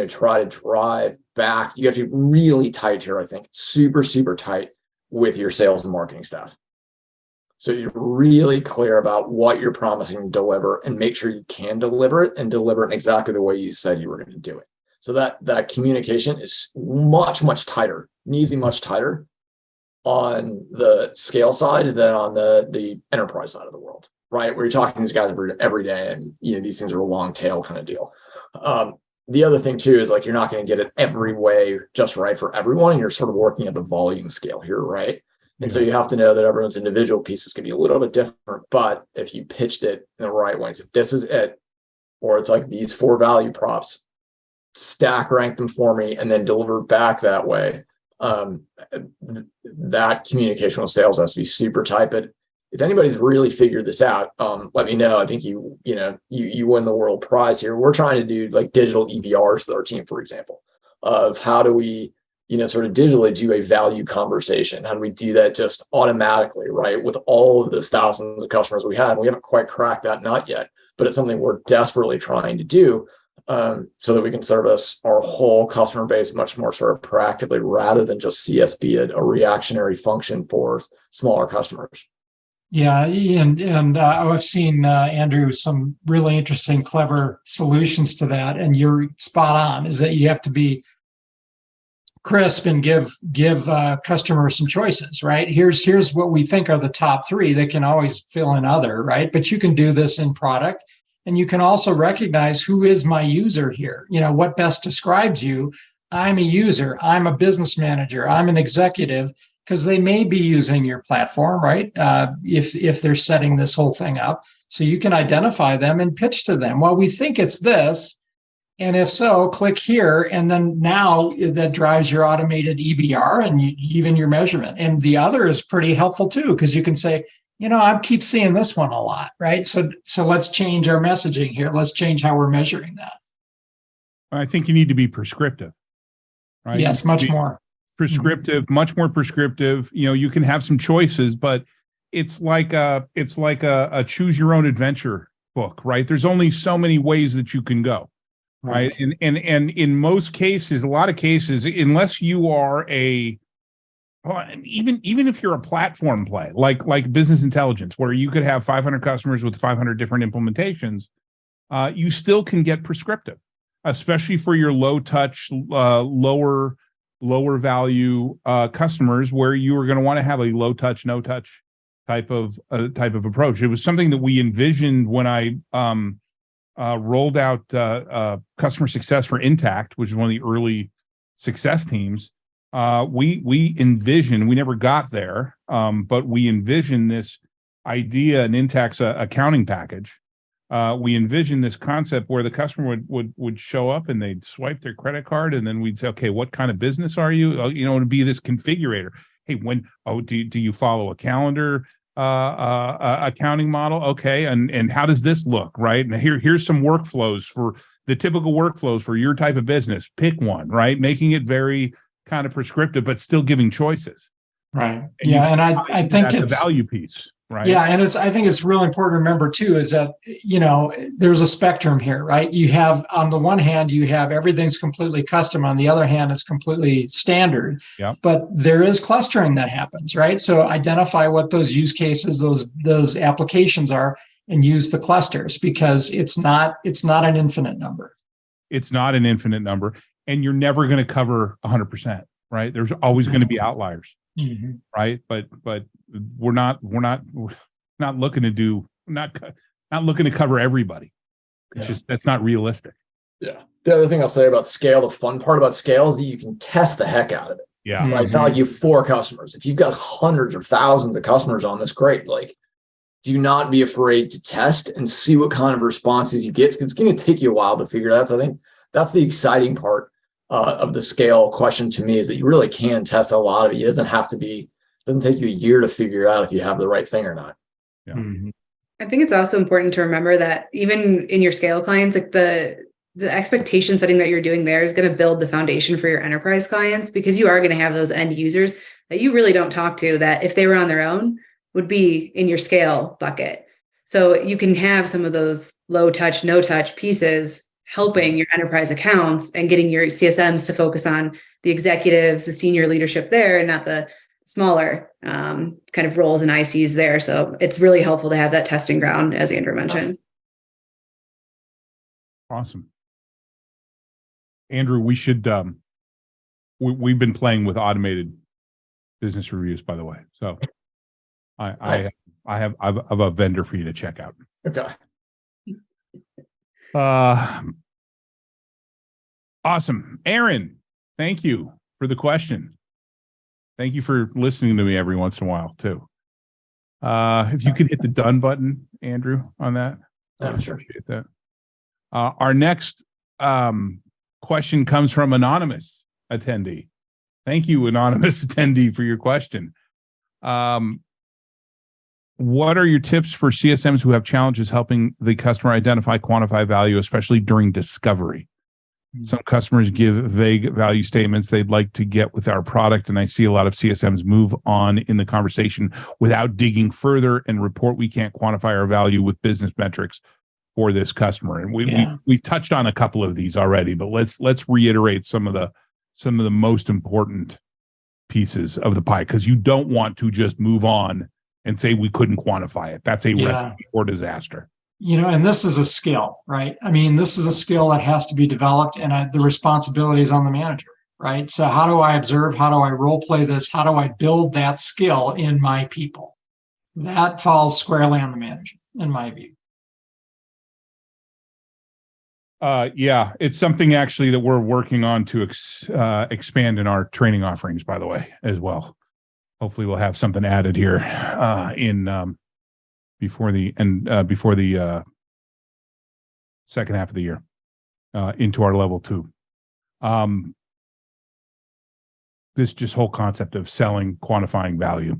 Speaker 2: try to drive back? You have to be really tight here, I think, super, super tight with your sales and marketing staff. So you're really clear about what you're promising to deliver, and make sure you can deliver it, and deliver it in exactly the way you said you were going to do it. So that communication is much, much tighter, needs to be much tighter on the scale side than on the enterprise side of the world, right? Where you're talking to these guys every day, and these things are a long tail kind of deal. The other thing too is, like, you're not going to get it every way just right for everyone, and you're sort of working at the volume scale here, right? And so you have to know that everyone's individual pieces can be a little bit different, but if you pitched it in the right way, so if this is it, or it's like these 4 value props, stack rank them for me, and then deliver back that way. That communication with sales has to be super tight. But if anybody's really figured this out, let me know. I think you win the world prize here. We're trying to do like digital EBRs with our team, for example, of how do we sort of digitally do a value conversation? How do we do that just automatically, right? With all of those thousands of customers we have, we haven't quite cracked that nut yet, but it's something we're desperately trying to do, so that we can service our whole customer base much more sort of proactively, rather than just CS be a reactionary function for smaller customers.
Speaker 3: Yeah, and I've seen, Andrew, some really interesting, clever solutions to that. And you're spot on, is that you have to be crisp and give customers some choices, right? Here's what we think are the top 3. They can always fill in other, right? But you can do this in product, and you can also recognize, who is my user here? What best describes you? I'm a user. I'm a business manager. I'm an executive. because they may be using your platform, right? If they're setting this whole thing up. So you can identify them and pitch to them. Well, we think it's this. And if so, click here. And then now that drives your automated EBR and even your measurement. And the other is pretty helpful too, because you can say, I keep seeing this one a lot, right? So let's change our messaging here. Let's change how we're measuring that.
Speaker 1: I think you need to be prescriptive, right?
Speaker 3: Yes, much more.
Speaker 1: Prescriptive, much more prescriptive. You can have some choices, but it's like a choose your own adventure book, right? There's only so many ways that you can go, right? And in most cases, a lot of cases, unless you are even if you're a platform play, like business intelligence, where you could have 500 customers with 500 different implementations, you still can get prescriptive, especially for your low touch, lower value customers, where you are going to want to have a low touch, no touch type of approach. It was something that we envisioned when I rolled out customer success for Intact, which is one of the early success teams. We envisioned, we never got there, but we envisioned this idea in Intact's accounting package. We envisioned this concept where the customer would show up and they'd swipe their credit card, and then we'd say, okay, what kind of business are you? It'd be this configurator. Hey, do you follow a calendar accounting model? Okay, and how does this look, right? And here's some workflows for the typical workflows for your type of business. Pick one, right? Making it very kind of prescriptive, but still giving choices.
Speaker 3: Right. And I think it's
Speaker 1: the value piece. Right.
Speaker 3: Yeah. And I think it's really important to remember too, is that, there's a spectrum here, right? You have, on the one hand, you have everything's completely custom. On the other hand, it's completely standard.
Speaker 1: Yeah.
Speaker 3: But there is clustering that happens, right? So identify what those use cases, those applications are, and use the clusters, because it's not an infinite number.
Speaker 1: It's not an infinite number, and you're never going to cover 100%, right? There's always going to be outliers.
Speaker 3: Mm-hmm.
Speaker 1: Right. But we're not looking to cover everybody. It's just, that's not realistic.
Speaker 2: Yeah. The other thing I'll say about scale, the fun part about scale is that you can test the heck out of it.
Speaker 1: Yeah.
Speaker 2: Right? It's not like you have 4 customers. If you've got hundreds or thousands of customers on this, great. Like, do not be afraid to test and see what kind of responses you get. It's going to take you a while to figure it out. So I think that's the exciting part of the scale question to me, is that you really can test a lot of it. It doesn't take you a year to figure out if you have the right thing or not.
Speaker 1: Yeah.
Speaker 3: Mm-hmm.
Speaker 4: I think it's also important to remember that even in your scale clients, like the expectation setting that you're doing there is going to build the foundation for your enterprise clients, because you are going to have those end users that you really don't talk to, that if they were on their own would be in your scale bucket. So you can have some of those low touch, no touch pieces helping your enterprise accounts and getting your CSMs to focus on the executives, the senior leadership there, and not the smaller kind of roles and ICs there. So it's really helpful to have that testing ground, as Andrew mentioned.
Speaker 1: Awesome. Andrew, we should, we've been playing with automated business reviews, by the way. So I have a vendor for you to check out.
Speaker 2: Okay.
Speaker 1: Awesome. Aaron, thank you for the question. Thank you for listening to me every once in a while too. If you could hit the done button, Andrew, on that.
Speaker 2: Yeah, sure.
Speaker 1: Appreciate that. Our next question comes from anonymous attendee. Thank you, anonymous attendee, for your question. What are your tips for CSMs who have challenges helping the customer identify, quantify value, especially during discovery? Some customers give vague value statements they'd like to get with our product, and I see a lot of CSMs move on in the conversation without digging further and report we can't quantify our value with business metrics for this customer. And we've touched on a couple of these already, but let's reiterate some of the most important pieces of the pie, because you don't want to just move on and say we couldn't quantify it. That's a recipe for disaster.
Speaker 3: And this is a skill, right? I mean, this is a skill that has to be developed, and the responsibility is on the manager, right? So how do I observe? How do I role play this? How do I build that skill in my people? That falls squarely on the manager, in my view.
Speaker 1: It's something actually that we're working on to expand in our training offerings, by the way, as well. hopefully we'll have something added here before the second half of the year into our level 2. This just whole concept of selling, quantifying value.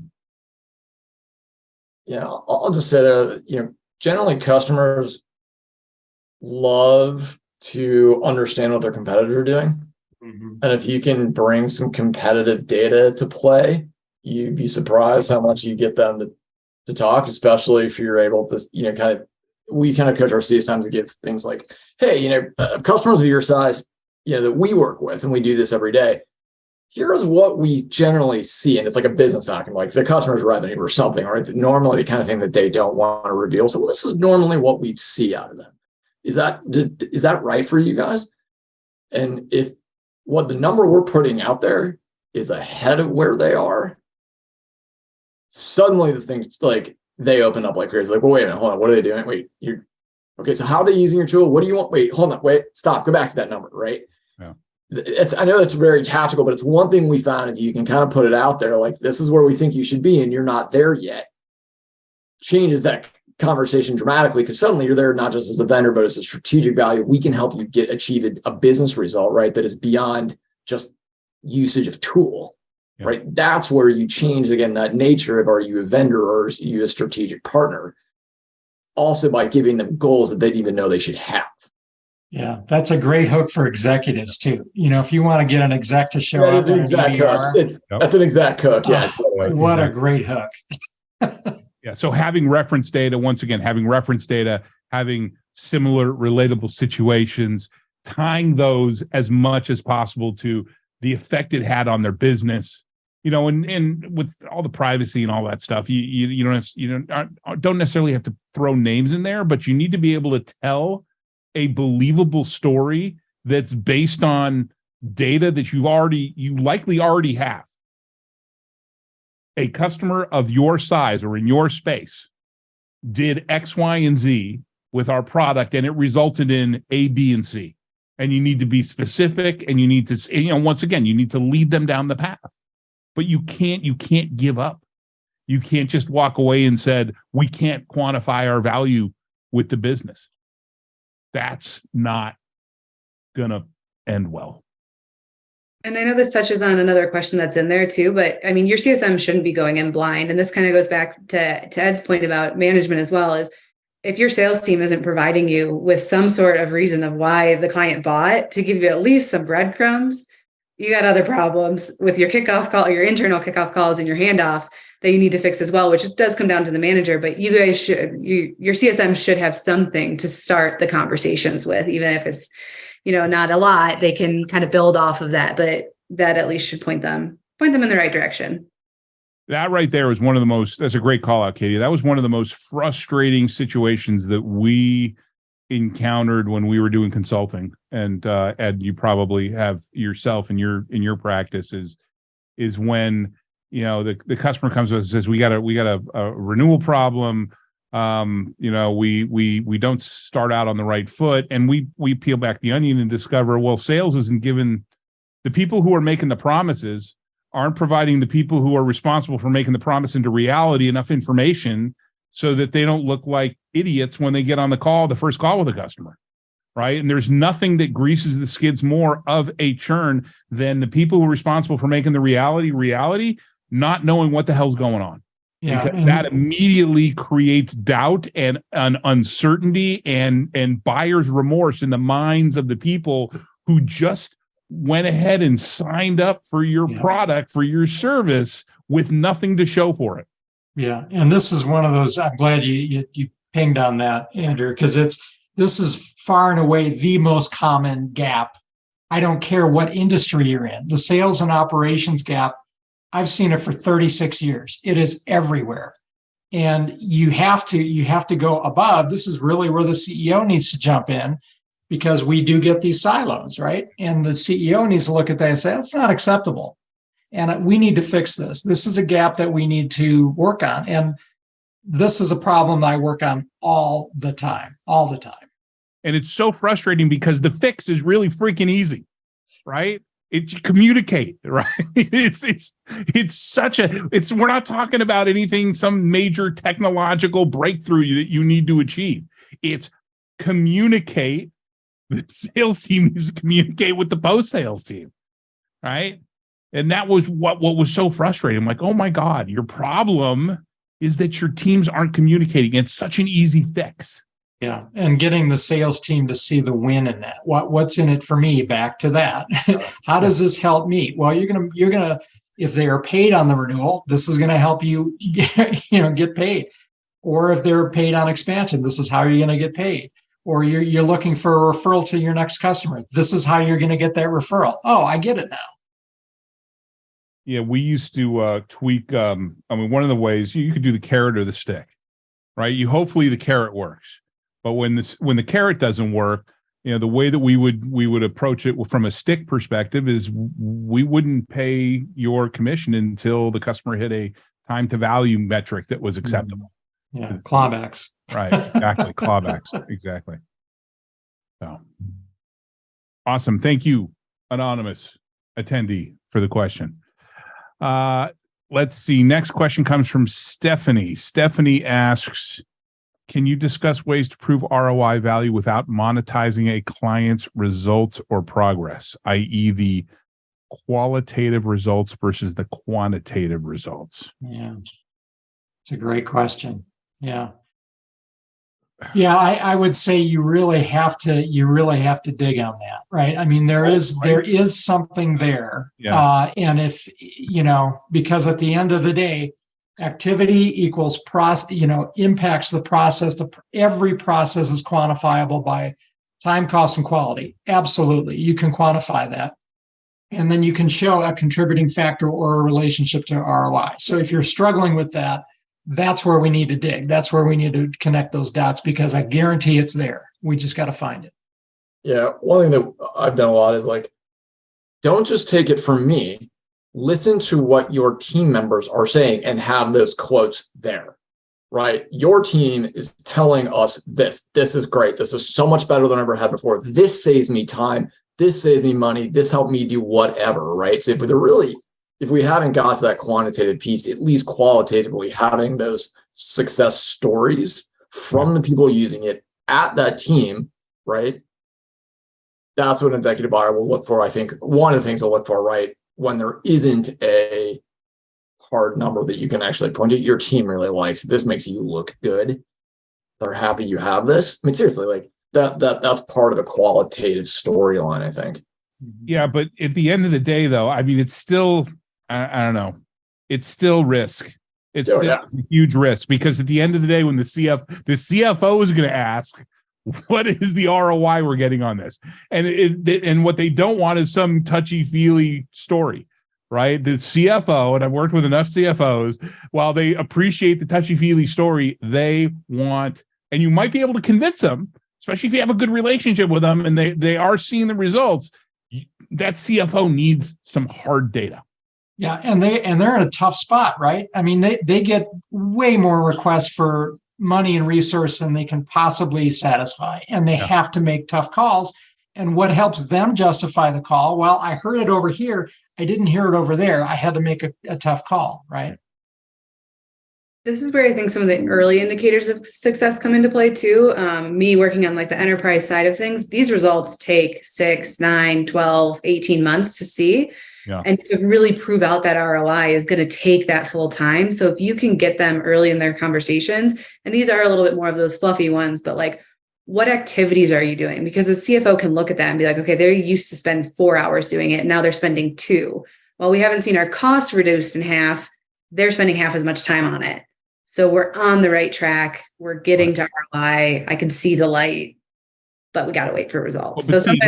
Speaker 2: Yeah, I'll just say that, generally customers love to understand what their competitors are doing. Mm-hmm. And if you can bring some competitive data to play, you'd be surprised how much you get them to talk, especially if you're able to, we kind of coach our CSMs to give things like, hey, customers of your size, that we work with, and we do this every day. Here's what we generally see. And it's like a business outcome, like the customer's revenue or something, right? Normally the kind of thing that they don't want to reveal. So this is normally what we'd see out of them. Is that right for you guys? And if what the number we're putting out there is ahead of where they are, suddenly the things like they open up like crazy. Like, well, wait a minute, hold on. What are they doing? Wait, okay. So how are they using your tool? What do you want? Wait, hold on. Wait, stop. Go back to that number, right?
Speaker 1: Yeah.
Speaker 2: I know that's very tactical, but it's one thing we found. If you can kind of put it out there, like this is where we think you should be, and you're not there yet, changes that conversation dramatically, because suddenly you're there not just as a vendor, but as a strategic value. We can help you achieve a business result, right? That is beyond just usage of tool, yeah. Right? That's where you change again that nature of, are you a vendor or are you a strategic partner? Also by giving them goals that they didn't even know they should have.
Speaker 3: Yeah, that's a great hook for executives too. If you want to get an exec to show up
Speaker 2: an exact hook. That's an exact hook. Yeah.
Speaker 3: What a great hook.
Speaker 1: Yeah. So having reference data, having similar relatable situations, tying those as much as possible to the effect it had on their business, and with all the privacy and all that stuff, you don't necessarily have to throw names in there, but you need to be able to tell a believable story that's based on data that you likely already have. A customer of your size or in your space did X, Y, and Z with our product, and it resulted in A, B, and C. And you need to be specific, and you need to, once again, you need to lead them down the path. But you can't give up. You can't just walk away and said, we can't quantify our value with the business. That's not going to end well.
Speaker 4: And I know this touches on another question that's in there too, but I mean, your CSM shouldn't be going in blind. And this kind of goes back to Ed's point about management as well, is if your sales team isn't providing you with some sort of reason of why the client bought, to give you at least some breadcrumbs, you got other problems with your kickoff call, your internal kickoff calls and your handoffs that you need to fix as well, which does come down to the manager. But you guys your CSM should have something to start the conversations with, even if it's, not a lot. They can kind of build off of that, but that at least should point them in the right direction.
Speaker 1: That right there is that's a great call out, Katie. That was one of the most frustrating situations that we encountered when we were doing consulting. And Ed, you probably have yourself in your practice is when the customer comes to us and says, we got a renewal problem. We don't start out on the right foot, and we peel back the onion and discover, well, sales isn't given, the people who are making the promises aren't providing the people who are responsible for making the promise into reality enough information so that they don't look like idiots when they get on the first call with a customer. Right. And there's nothing that greases the skids more of a churn than the people who are responsible for making the reality, not knowing what the hell's going on. Yeah, because that immediately creates doubt and an uncertainty and buyer's remorse in the minds of the people who just went ahead and signed up for your product, for your service, with nothing to show for it.
Speaker 3: Yeah. And this is one of those, I'm glad you pinged on that, Andrew, because this is far and away the most common gap. I don't care what industry you're in. The sales and operations gap, I've seen it for 36 years. It is everywhere. And you have to go above. This is really where the CEO needs to jump in, because we do get these silos, right? And the CEO needs to look at that and say, that's not acceptable. And we need to fix this. This is a gap that we need to work on. And this is a problem that I work on all the time. And
Speaker 1: it's so frustrating because the fix is really freaking easy, right? Communicate, right? We're not talking about anything, some major technological breakthrough that you need to achieve. It's communicate. The sales team needs to communicate with the post-sales team, right? And that was what was so frustrating. I'm like, oh my God, your problem is that your teams aren't communicating. It's such an easy fix.
Speaker 3: Yeah, and getting the sales team to see the win in that. What's in it for me? Back to that. How does this help me? Well, you're gonna if they are paid on the renewal, this is gonna help you get paid. Or if they're paid on expansion, this is how you're gonna get paid. Or you're looking for a referral to your next customer. This is how you're gonna get that referral. Oh, I get it now.
Speaker 1: Yeah, we used to tweak. One of the ways you could do the carrot or the stick, right? Hopefully the carrot works. But when the carrot doesn't work, the way that we would approach it from a stick perspective is we wouldn't pay your commission until the customer hit a time to value metric that was acceptable.
Speaker 3: Yeah, clawbacks.
Speaker 1: Right, exactly, clawbacks, exactly. So awesome. Thank you, anonymous attendee, for the question. Let's see. Next question comes from Stephanie. Stephanie asks, can you discuss ways to prove ROI value without monetizing a client's results or progress, i.e. the qualitative results versus the quantitative results?
Speaker 3: Yeah, it's a great question. Yeah. Yeah, I would say you really have to dig on that, right? I mean, there is something there.
Speaker 1: Yeah.
Speaker 3: And if, because at the end of the day, activity equals impacts the process. Every process is quantifiable by time, cost, and quality. Absolutely. You can quantify that. And then you can show a contributing factor or a relationship to ROI. So if you're struggling with that, that's where we need to dig. That's where we need to connect those dots, because I guarantee it's there. We just got to find it.
Speaker 2: Yeah. One thing that I've done a lot is don't just take it from me. Listen to what your team members are saying and have those quotes there, right? Your team is telling us this is great. This is so much better than I ever had before. This saves me time. This saves me money. This helped me do whatever, right? So if we haven't got to that quantitative piece, at least qualitatively having those success stories from the people using it at that team, right? That's what an executive buyer will look for. I think one of the things they'll look for, right? When there isn't a hard number that you can actually point to, your team really likes. This makes you look good. They're happy you have this. I mean, seriously, that's part of a qualitative storyline, I think.
Speaker 1: Yeah, but at the end of the day, though, I mean, it's still, I don't know, it's still risk. It's still a huge risk, because at the end of the day, when the CFO is going to ask, what is the ROI we're getting on this? And what they don't want is some touchy-feely story, right? The CFO, and I've worked with enough CFOs, while they appreciate the touchy-feely story, they want, and you might be able to convince them, especially if you have a good relationship with them and they are seeing the results, that CFO needs some hard data.
Speaker 3: Yeah, and they're in a tough spot, right? I mean, they get way more requests for money and resource than they can possibly satisfy, and they have to make tough calls. And what helps them justify the call? Well, I heard it over here. I didn't hear it over there. I had to make a tough call, right?
Speaker 4: This is where I think some of the early indicators of success come into play too. Me working on the enterprise side of things, these results take 6, 9, 12, 18 months to see. Yeah. And to really prove out that ROI is going to take that full time. So if you can get them early in their conversations, and these are a little bit more of those fluffy ones, but what activities are you doing? Because the CFO can look at that and be like, okay, they're used to spend 4 hours doing it, and now they're spending 2. Well, we haven't seen our costs reduced in half. They're spending half as much time on it. So we're on the right track. We're getting to ROI. I can see the light, but we got to wait for results.
Speaker 1: But see,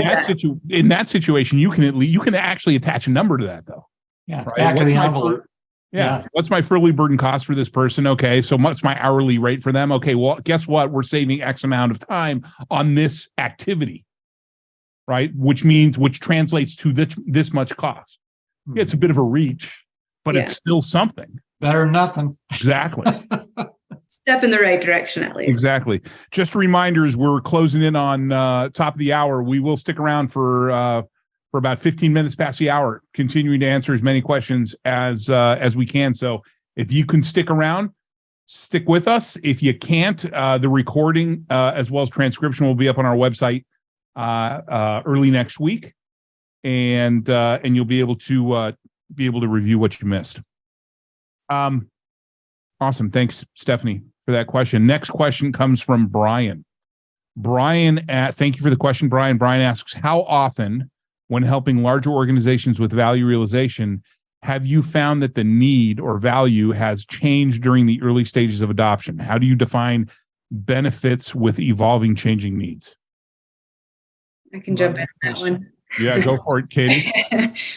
Speaker 1: in that situation, you can actually attach a number to that, though.
Speaker 3: Yeah, right? Back of the envelope.
Speaker 1: Yeah. What's my fully burdened cost for this person? Okay, so what's my hourly rate for them? Okay, well, guess what? We're saving X amount of time on this activity, right? Which translates to this much cost. Yeah, it's a bit of a reach, but it's still something.
Speaker 3: Better than nothing.
Speaker 1: Exactly.
Speaker 4: Step in the right direction, at least.
Speaker 1: Exactly. Just reminders, we're closing in on top of the hour. We will stick around for for about 15 minutes past the hour, continuing to answer as many questions as we can. So if you can stick around, stick with us. If you can't, the recording as well as transcription will be up on our website early next week, and you'll be able to review what you missed. Awesome. Thanks, Stephanie, for that question. Next question comes from Brian. Thank you for the question, Brian. Brian asks, how often, when helping larger organizations with value realization, have you found that the need or value has changed during the early stages of adoption? How do you define benefits with evolving, changing needs?
Speaker 4: I can jump in on that one.
Speaker 1: Yeah, go for it, Katie.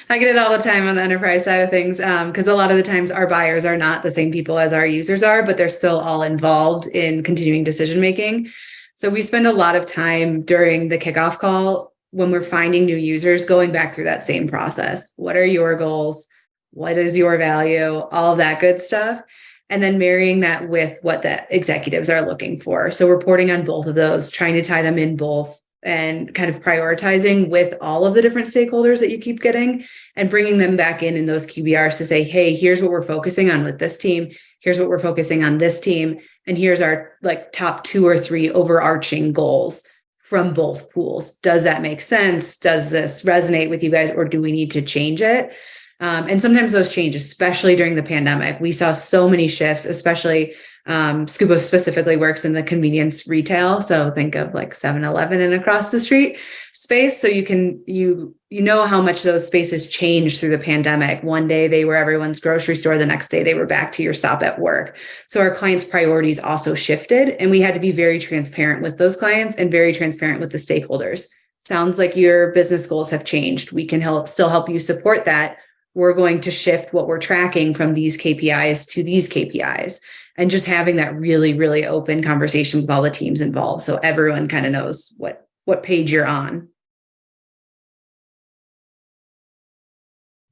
Speaker 4: I get it all the time on the enterprise side of things, because a lot of the times our buyers are not the same people as our users are, but they're still all involved in continuing decision making. So we spend a lot of time during the kickoff call when we're finding new users going back through that same process. What are your goals? What is your value? All of that good stuff. And then marrying that with what the executives are looking for. So reporting on both of those, trying to tie them in both, and kind of prioritizing with all of the different stakeholders that you keep getting and bringing them back in those QBRs to say, hey, here's what we're focusing on with this team. Here's what we're focusing on this team. And here's our top 2 or 3 overarching goals from both pools. Does that make sense? Does this resonate with you guys, or do we need to change it? And sometimes those change, especially during the pandemic. We saw so many shifts, especially Scubo specifically works in the convenience retail. So think of 7-Eleven and across the street space. So you know how much those spaces changed through the pandemic. One day they were everyone's grocery store. The next day they were back to your stop at work. So our clients' priorities also shifted, and we had to be very transparent with those clients and very transparent with the stakeholders. Sounds like your business goals have changed. We can still help you support that. We're going to shift what we're tracking from these KPIs to these KPIs. And just having that really, really open conversation with all the teams involved, so everyone kind of knows what page you're on.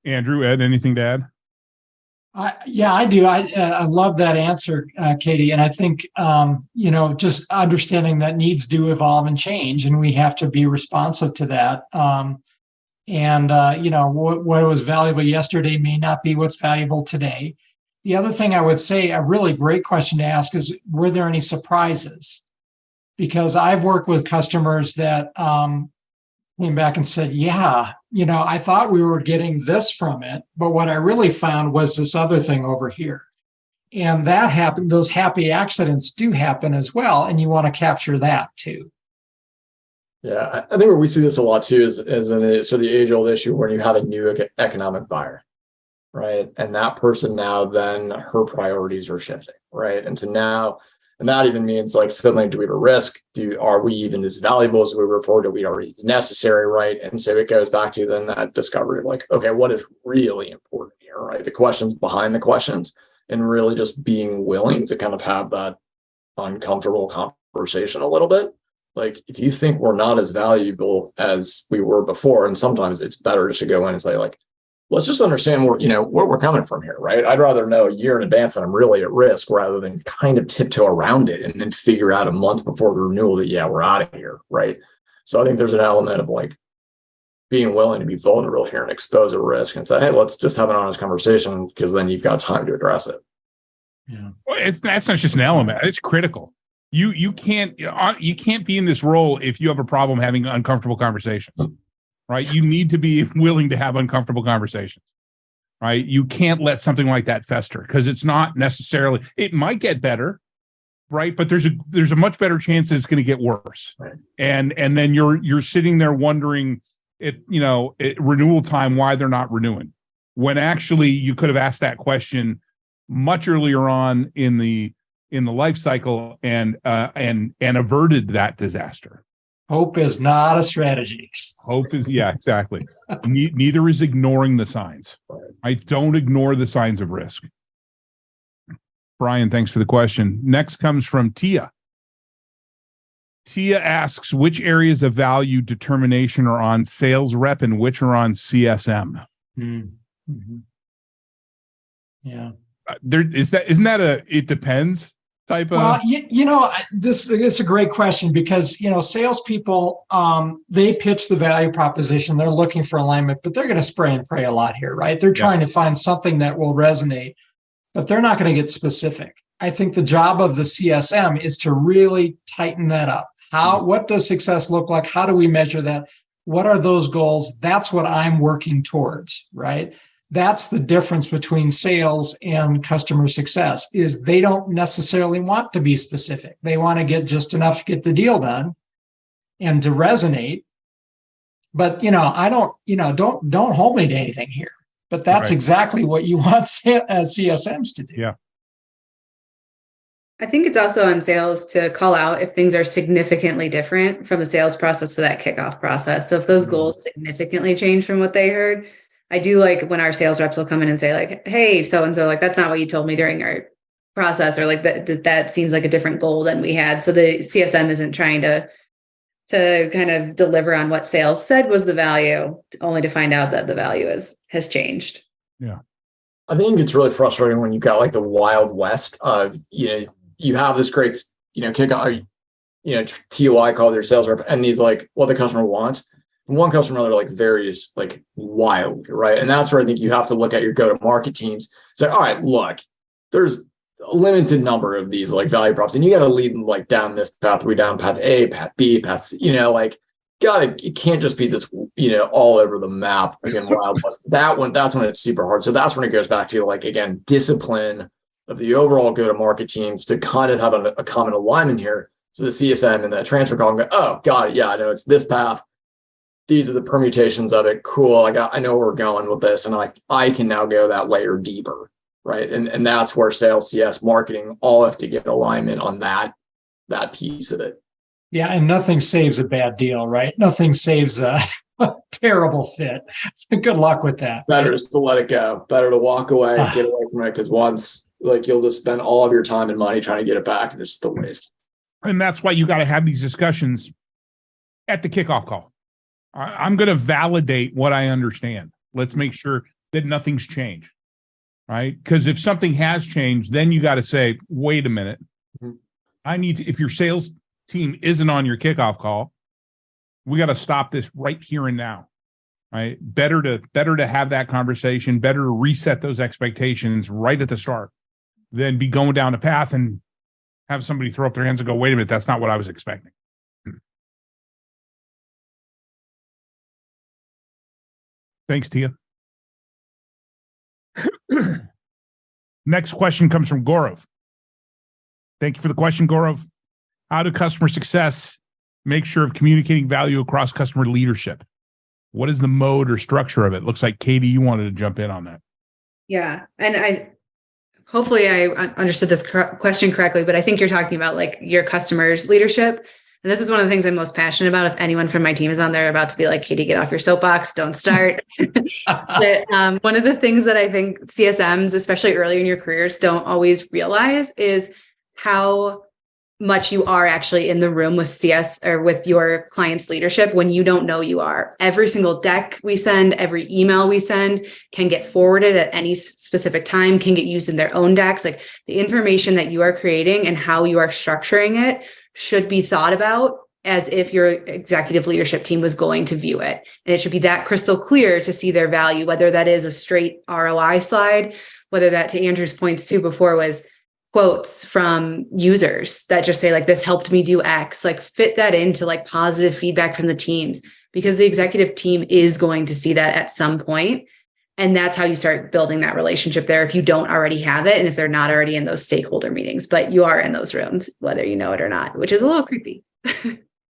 Speaker 1: Andrew, Ed, anything to add?
Speaker 3: Yeah, I do. I love that answer, Katie. And I think, just understanding that needs do evolve and change, and we have to be responsive to that. What was valuable yesterday may not be what's valuable today. The other thing I would say, a really great question to ask is, were there any surprises? Because I've worked with customers that came back and said, yeah, I thought we were getting this from it, but what I really found was this other thing over here. And that happened. Those happy accidents do happen as well. And you want to capture that too.
Speaker 2: Yeah, I think where we see this a lot too is in the age-old issue when you have a new economic buyer, right? And that person now, then her priorities are shifting, right? And so now, and that even means suddenly, do we have a risk? Are we even as valuable as we report? Are we already necessary, right? And so it goes back to then that discovery of okay, what is really important here, right? The questions behind the questions, and really just being willing to kind of have that uncomfortable conversation a little bit. If you think we're not as valuable as we were before, and sometimes it's better just to go in and say, let's just understand where we're coming from here, right? I'd rather know a year in advance that I'm really at risk rather than kind of tiptoe around it and then figure out a month before the renewal that, yeah, we're out of here, right? So I think there's an element of being willing to be vulnerable here and expose a risk and say, hey, let's just have an honest conversation, because then you've got time to address it.
Speaker 1: Yeah, well, that's not just an element; it's critical. You can't be in this role if you have a problem having uncomfortable conversations, right? You need to be willing to have uncomfortable conversations, right? You can't let something like that fester, because it's not necessarily. It might get better, right? But there's a much better chance that it's going to get worse,
Speaker 2: right?
Speaker 1: And then you're sitting there wondering at renewal time why they're not renewing, when actually you could have asked that question much earlier on in the life cycle and averted that disaster.
Speaker 3: Hope is not a strategy.
Speaker 1: Hope is, yeah, exactly. Neither is ignoring the signs. I don't ignore the signs of risk. Brian, thanks for the question. Next comes from Tia. Tia asks, which areas of value determination are on sales rep and which are on CSM?
Speaker 3: Mm-hmm. Yeah.
Speaker 1: Isn't that it depends? type of?
Speaker 3: Well, this is a great question because, salespeople, they pitch the value proposition. They're looking for alignment, but they're going to spray and pray a lot here, right? They're trying to find something that will resonate, but they're not going to get specific. I think the job of the CSM is to really tighten that up. What does success look like? How do we measure that? What are those goals? That's what I'm working towards, right? That's the difference between sales and customer success is they don't necessarily want to be specific. They want to get just enough to get the deal done and to resonate. But, I don't hold me to anything here, but that's exactly what you want CSMs to do.
Speaker 1: Yeah.
Speaker 4: I think it's also on sales to call out if things are significantly different from the sales process to that kickoff process. So if those goals significantly change from what they heard, I do like when our sales reps will come in and say like, hey, so-and-so, like, that's not what you told me during our process, or like that seems like a different goal than we had. So the CSM isn't trying to kind of deliver on what sales said was the value, only to find out that the value has changed.
Speaker 1: Yeah.
Speaker 2: I think it's really frustrating when you've got like the Wild West of, you have this great, kickoff, TOI call their sales rep, and he's like, what the customer wants. And one customer, they're like varies like wildly, right? And that's where I think you have to look at your go-to-market teams. It's like, all right, look, there's a limited number of these like value props, and you got to lead them like down this pathway, down path A, path B, path C, it can't just be this, all over the map. Again, Wild West. That's when it's super hard. So that's when it goes back to like, again, discipline of the overall go-to-market teams to kind of have a common alignment here. So the CSM and the transfer call go, oh, got it. Yeah, I know it's this path. These are the permutations of it. Cool. I know where we're going with this. And I can now go that layer deeper. Right. And that's where sales, CS, marketing all have to get alignment on that piece of it.
Speaker 3: Yeah. And nothing saves a bad deal, right? Nothing saves a terrible fit. Good luck with that.
Speaker 2: Better is to let it go. Better to walk away and get away from it. Because once you'll just spend all of your time and money trying to get it back, and it's just a waste.
Speaker 1: And that's why you got to have these discussions at the kickoff call. I'm going to validate what I understand. Let's make sure that nothing's changed, right? Because if something has changed, then you got to say, wait a minute. Mm-hmm. If your sales team isn't on your kickoff call, we got to stop this right here and now, right? Better to have that conversation, better to reset those expectations right at the start than be going down a path and have somebody throw up their hands and go, wait a minute, that's not what I was expecting. Thanks, Tia. Next question comes from Gaurav. Thank you for the question, Gaurav. How do customer success make sure of communicating value across customer leadership? What is the mode or structure of it? Looks like Katie, you wanted to jump in on that.
Speaker 4: Yeah. And hopefully I understood this question correctly, but I think you're talking about like your customers' leadership. And this is one of the things I'm most passionate about. If anyone from my team is on there about to be like, Katie, get off your soapbox, don't start. But, one of the things that I think CSMs, especially early in your careers, don't always realize is how much you are actually in the room with CS or with your client's leadership when you don't know you are. Every single deck we send, every email we send can get forwarded at any specific time, can get used in their own decks. Like the information that you are creating and how you are structuring it should be thought about as if your executive leadership team was going to view it. And it should be that crystal clear to see their value, whether that is a straight ROI slide, whether that, to Andrew's points too before, was quotes from users that just say like, this helped me do X, like fit that into like positive feedback from the teams, because the executive team is going to see that at some point. And that's how you start building that relationship there if you don't already have it and if they're not already in those stakeholder meetings, but you are in those rooms, whether you know it or not, which is a little creepy.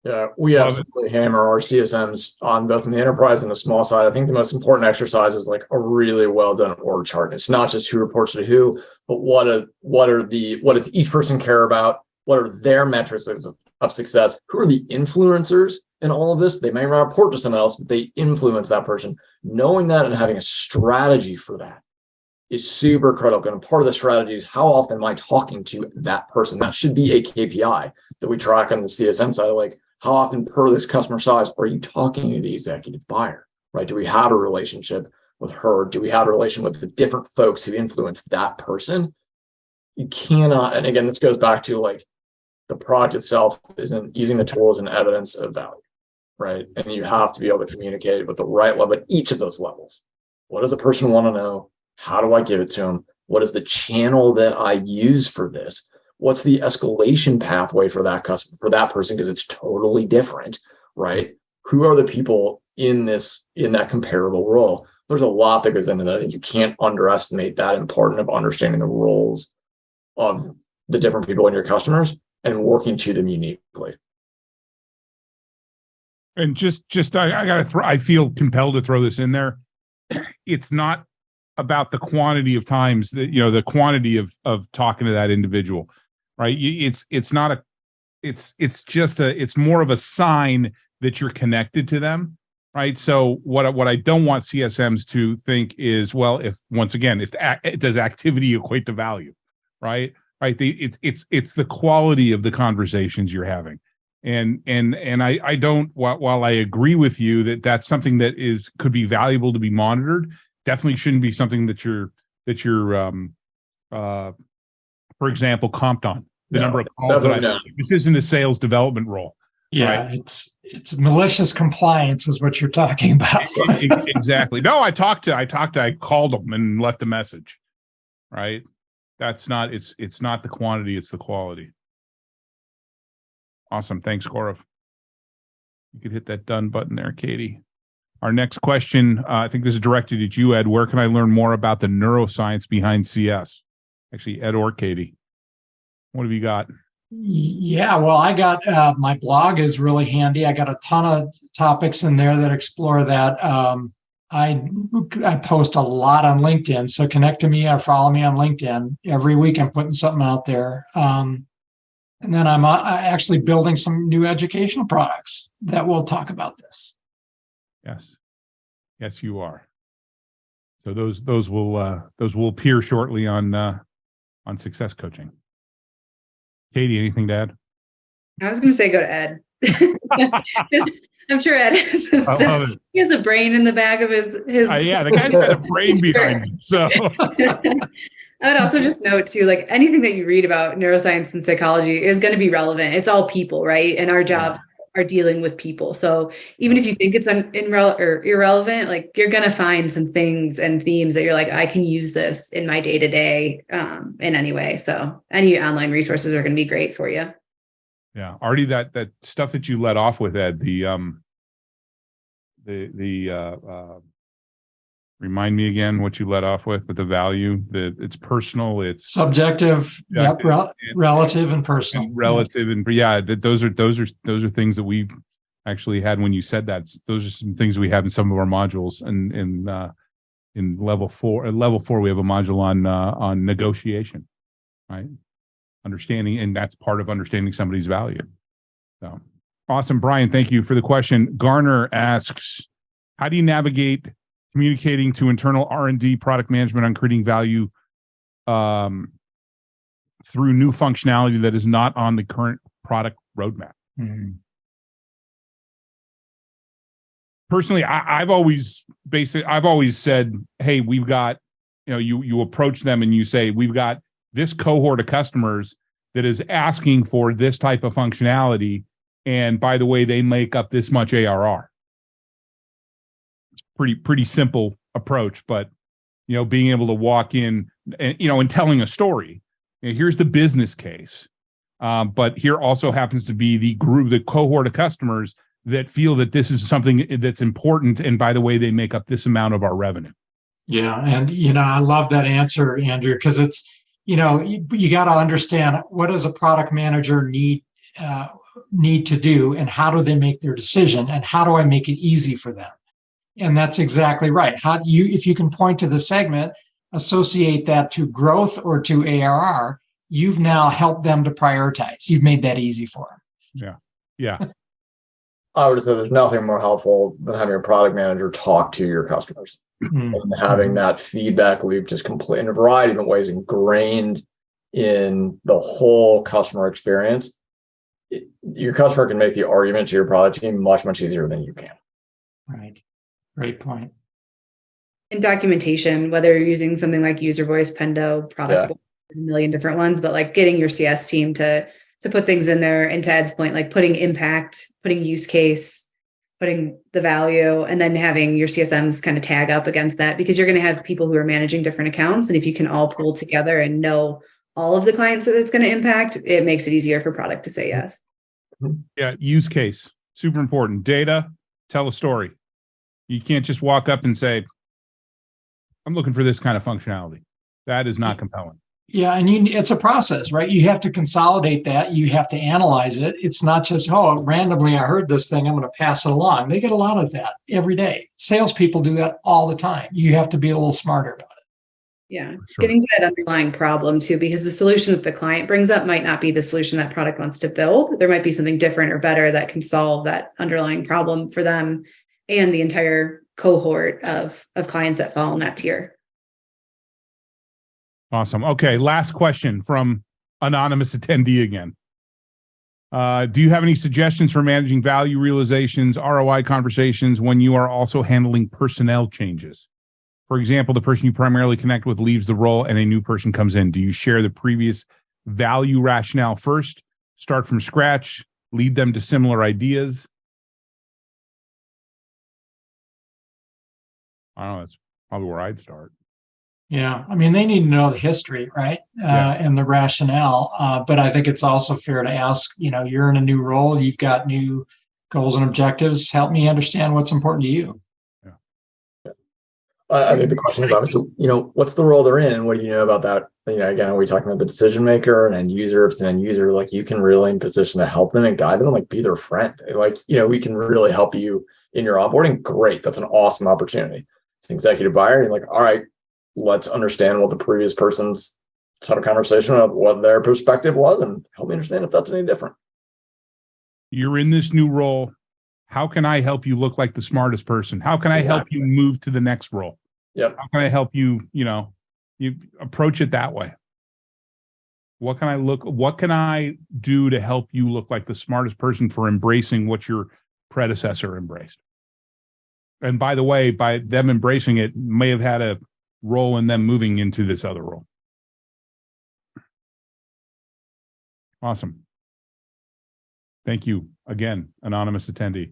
Speaker 2: Yeah, we absolutely hammer our CSMs on both in the enterprise and the small side. I think the most important exercise is like a really well done org chart. It's not just who reports to who, but what does each person care about? What are their metrics of success? Who are the influencers in all of this? They may not report to someone else, but they influence that person. Knowing that and having a strategy for that is super critical. And part of the strategy is how often am I talking to that person? That should be a KPI that we track on the CSM side. Like how often per this customer size are you talking to the executive buyer, right? Do we have a relationship with her? Do we have a relation with the different folks who influence that person? you cannot, and again, this goes back to like the product itself isn't using the tools and evidence of value, right? And you have to be able to communicate with the right level at each of those levels. What does the person want to know? How do I give it to them? What is the channel that I use for this? What's the escalation pathway for that customer, for that person? Because it's totally different, right? Who are the people in that comparable role? There's a lot that goes into that. I think you can't underestimate that importance of understanding the roles of the different people in your customers and working to them uniquely.
Speaker 1: And I feel compelled to throw this in there. It's not about the quantity of times that, the quantity of talking to that individual, right? It's more of a sign that you're connected to them, right? So what I don't want CSMs to think is, well, if does activity equate to value, right? Right. It's the quality of the conversations you're having. And I don't, while I agree with you that that's something that could be valuable to be monitored, definitely shouldn't be something that you're for example, comped on the number of calls this isn't a sales development role.
Speaker 3: Yeah,
Speaker 1: right?
Speaker 3: It's malicious compliance is what you're talking about.
Speaker 1: Exactly. No, I called them and left a message. Right. That's not, it's not the quantity, it's the quality. Awesome. Thanks, Gaurav. You could hit that done button there, Katie. Our next question, I think this is directed at you, Ed. Where can I learn more about the neuroscience behind CS? Actually, Ed or Katie. What have you got?
Speaker 3: Yeah, well, I got my blog is really handy. I got a ton of topics in there that explore that. I post a lot on LinkedIn, so connect to me or follow me on LinkedIn. Every week I'm putting something out there. And then I'm actually building some new educational products that will talk about this.
Speaker 1: Yes, you are. So those will appear shortly on Success Coaching. Katie, anything to add?
Speaker 4: I was going to say go to Ed. I'm sure Ed he has a brain in the back of his.
Speaker 1: Yeah, the guy's got a brain behind him. So
Speaker 4: I would also just note too, like anything that you read about neuroscience and psychology is going to be relevant. It's all people, right? And our jobs are dealing with people. So even if you think it's irrelevant, like you're going to find some things and themes that you're like, I can use this in my day to day in any way. So any online resources are going to be great for you.
Speaker 1: Yeah, Artie, that stuff that you let off with, Ed, the remind me again what you let off with the value, that it's personal, it's
Speaker 3: subjective, relative and personal.
Speaker 1: Relative and those are things that we actually had when you said that. Those are some things we have in some of our modules, and in level 4. At level 4, we have a module on negotiation, right? Understanding, and that's part of understanding somebody's value. So awesome. Brian, thank you for the question. Garner asks, how do you navigate communicating to internal R&D product management on creating value through new functionality that is not on the current product roadmap? Mm-hmm. Personally, I've always said, hey, we've got, you approach them and you say, we've got this cohort of customers that is asking for this type of functionality. And by the way, they make up this much ARR. It's pretty simple approach, but, being able to walk in and, and telling a story. Here's the business case. But here also happens to be the cohort of customers that feel that this is something that's important. And by the way, they make up this amount of our revenue.
Speaker 3: Yeah. And, I love that answer, Andrew, because it's, you got to understand, what does a product manager need to do, and how do they make their decision, and how do I make it easy for them? And that's exactly right. If you can point to the segment, associate that to growth or to ARR, you've now helped them to prioritize. You've made that easy for them.
Speaker 1: Yeah.
Speaker 2: I would say there's nothing more helpful than having a product manager talk to your customers. Mm-hmm. And having that feedback loop just complete in a variety of different ways ingrained in the whole customer experience. Your customer can make the argument to your product team much, much easier than you can.
Speaker 3: Right. Great point.
Speaker 4: In documentation, whether you're using something like user voice, Pendo, product, there's a million different ones, but like getting your CS team to put things in there, and to Ed's point, like putting impact, putting use case, putting the value, and then having your CSMs kind of tag up against that, because you're going to have people who are managing different accounts. And if you can all pull together and know all of the clients that it's going to impact, it makes it easier for product to say yes.
Speaker 1: Yeah. Use case, super important. Data, tell a story. You can't just walk up and say, I'm looking for this kind of functionality. That is not compelling.
Speaker 3: Yeah, and it's a process, right? You have to consolidate that. You have to analyze it. It's not just, randomly I heard this thing, I'm going to pass it along. They get a lot of that every day. Salespeople do that all the time. You have to be a little smarter about it.
Speaker 4: Yeah,
Speaker 1: Sure.
Speaker 4: Getting to that underlying problem too, because the solution that the client brings up might not be the solution that product wants to build. There might be something different or better that can solve that underlying problem for them and the entire cohort of clients that fall in that tier.
Speaker 1: Awesome. Okay. Last question from anonymous attendee again. Do you have any suggestions for managing value realizations, ROI conversations when you are also handling personnel changes? For example, the person you primarily connect with leaves the role and a new person comes in. Do you share the previous value rationale first, start from scratch, lead them to similar ideas? I don't know. That's probably where I'd start.
Speaker 3: Yeah, I mean, they need to know the history, right? And the rationale. But I think it's also fair to ask, you're in a new role, you've got new goals and objectives. Help me understand what's important to you.
Speaker 2: Yeah. I think the question is obviously, what's the role they're in and what do you know about that? Again, are we talking about the decision maker and end user? If it's an end user, like you can really in position to help them and guide them, like be their friend. We can really help you in your onboarding. Great. That's an awesome opportunity. It's an executive buyer. You're like, all right, let's understand what the previous person's had a conversation about, what their perspective was, and help me understand if that's any different.
Speaker 1: You're in this new role. How can I help you look like the smartest person? How can I help you move to the next role?
Speaker 2: Yep.
Speaker 1: How can I help you, you approach it that way? What can I do to help you look like the smartest person for embracing what your predecessor embraced? And by the way, by them embracing it, may have had a role in them moving into this other role. Awesome. Thank you again, anonymous attendee.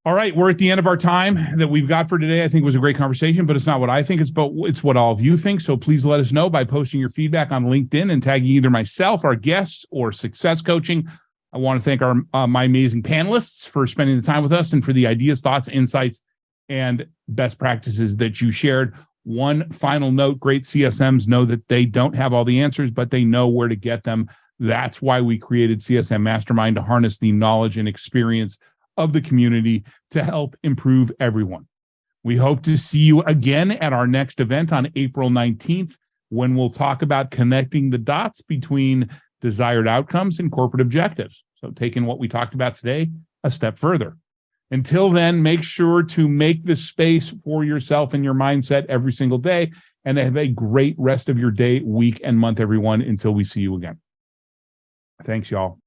Speaker 1: All right, we're at the end of our time that we've got for today. I think it was a great conversation, but it's not what I think. It's what all of you think. So please let us know by posting your feedback on LinkedIn and tagging either myself, our guests, or Success Coaching. I want to thank my amazing panelists for spending the time with us and for the ideas, thoughts, insights, and best practices that you shared. One final note, great CSMs know that they don't have all the answers, but they know where to get them. That's why we created CSM Mastermind, to harness the knowledge and experience of the community to help improve everyone. We hope to see you again at our next event on April 19th, when we'll talk about connecting the dots between desired outcomes and corporate objectives. So taking what we talked about today a step further. Until then, make sure to make this space for yourself and your mindset every single day, and have a great rest of your day, week, and month, everyone, until we see you again. Thanks, y'all.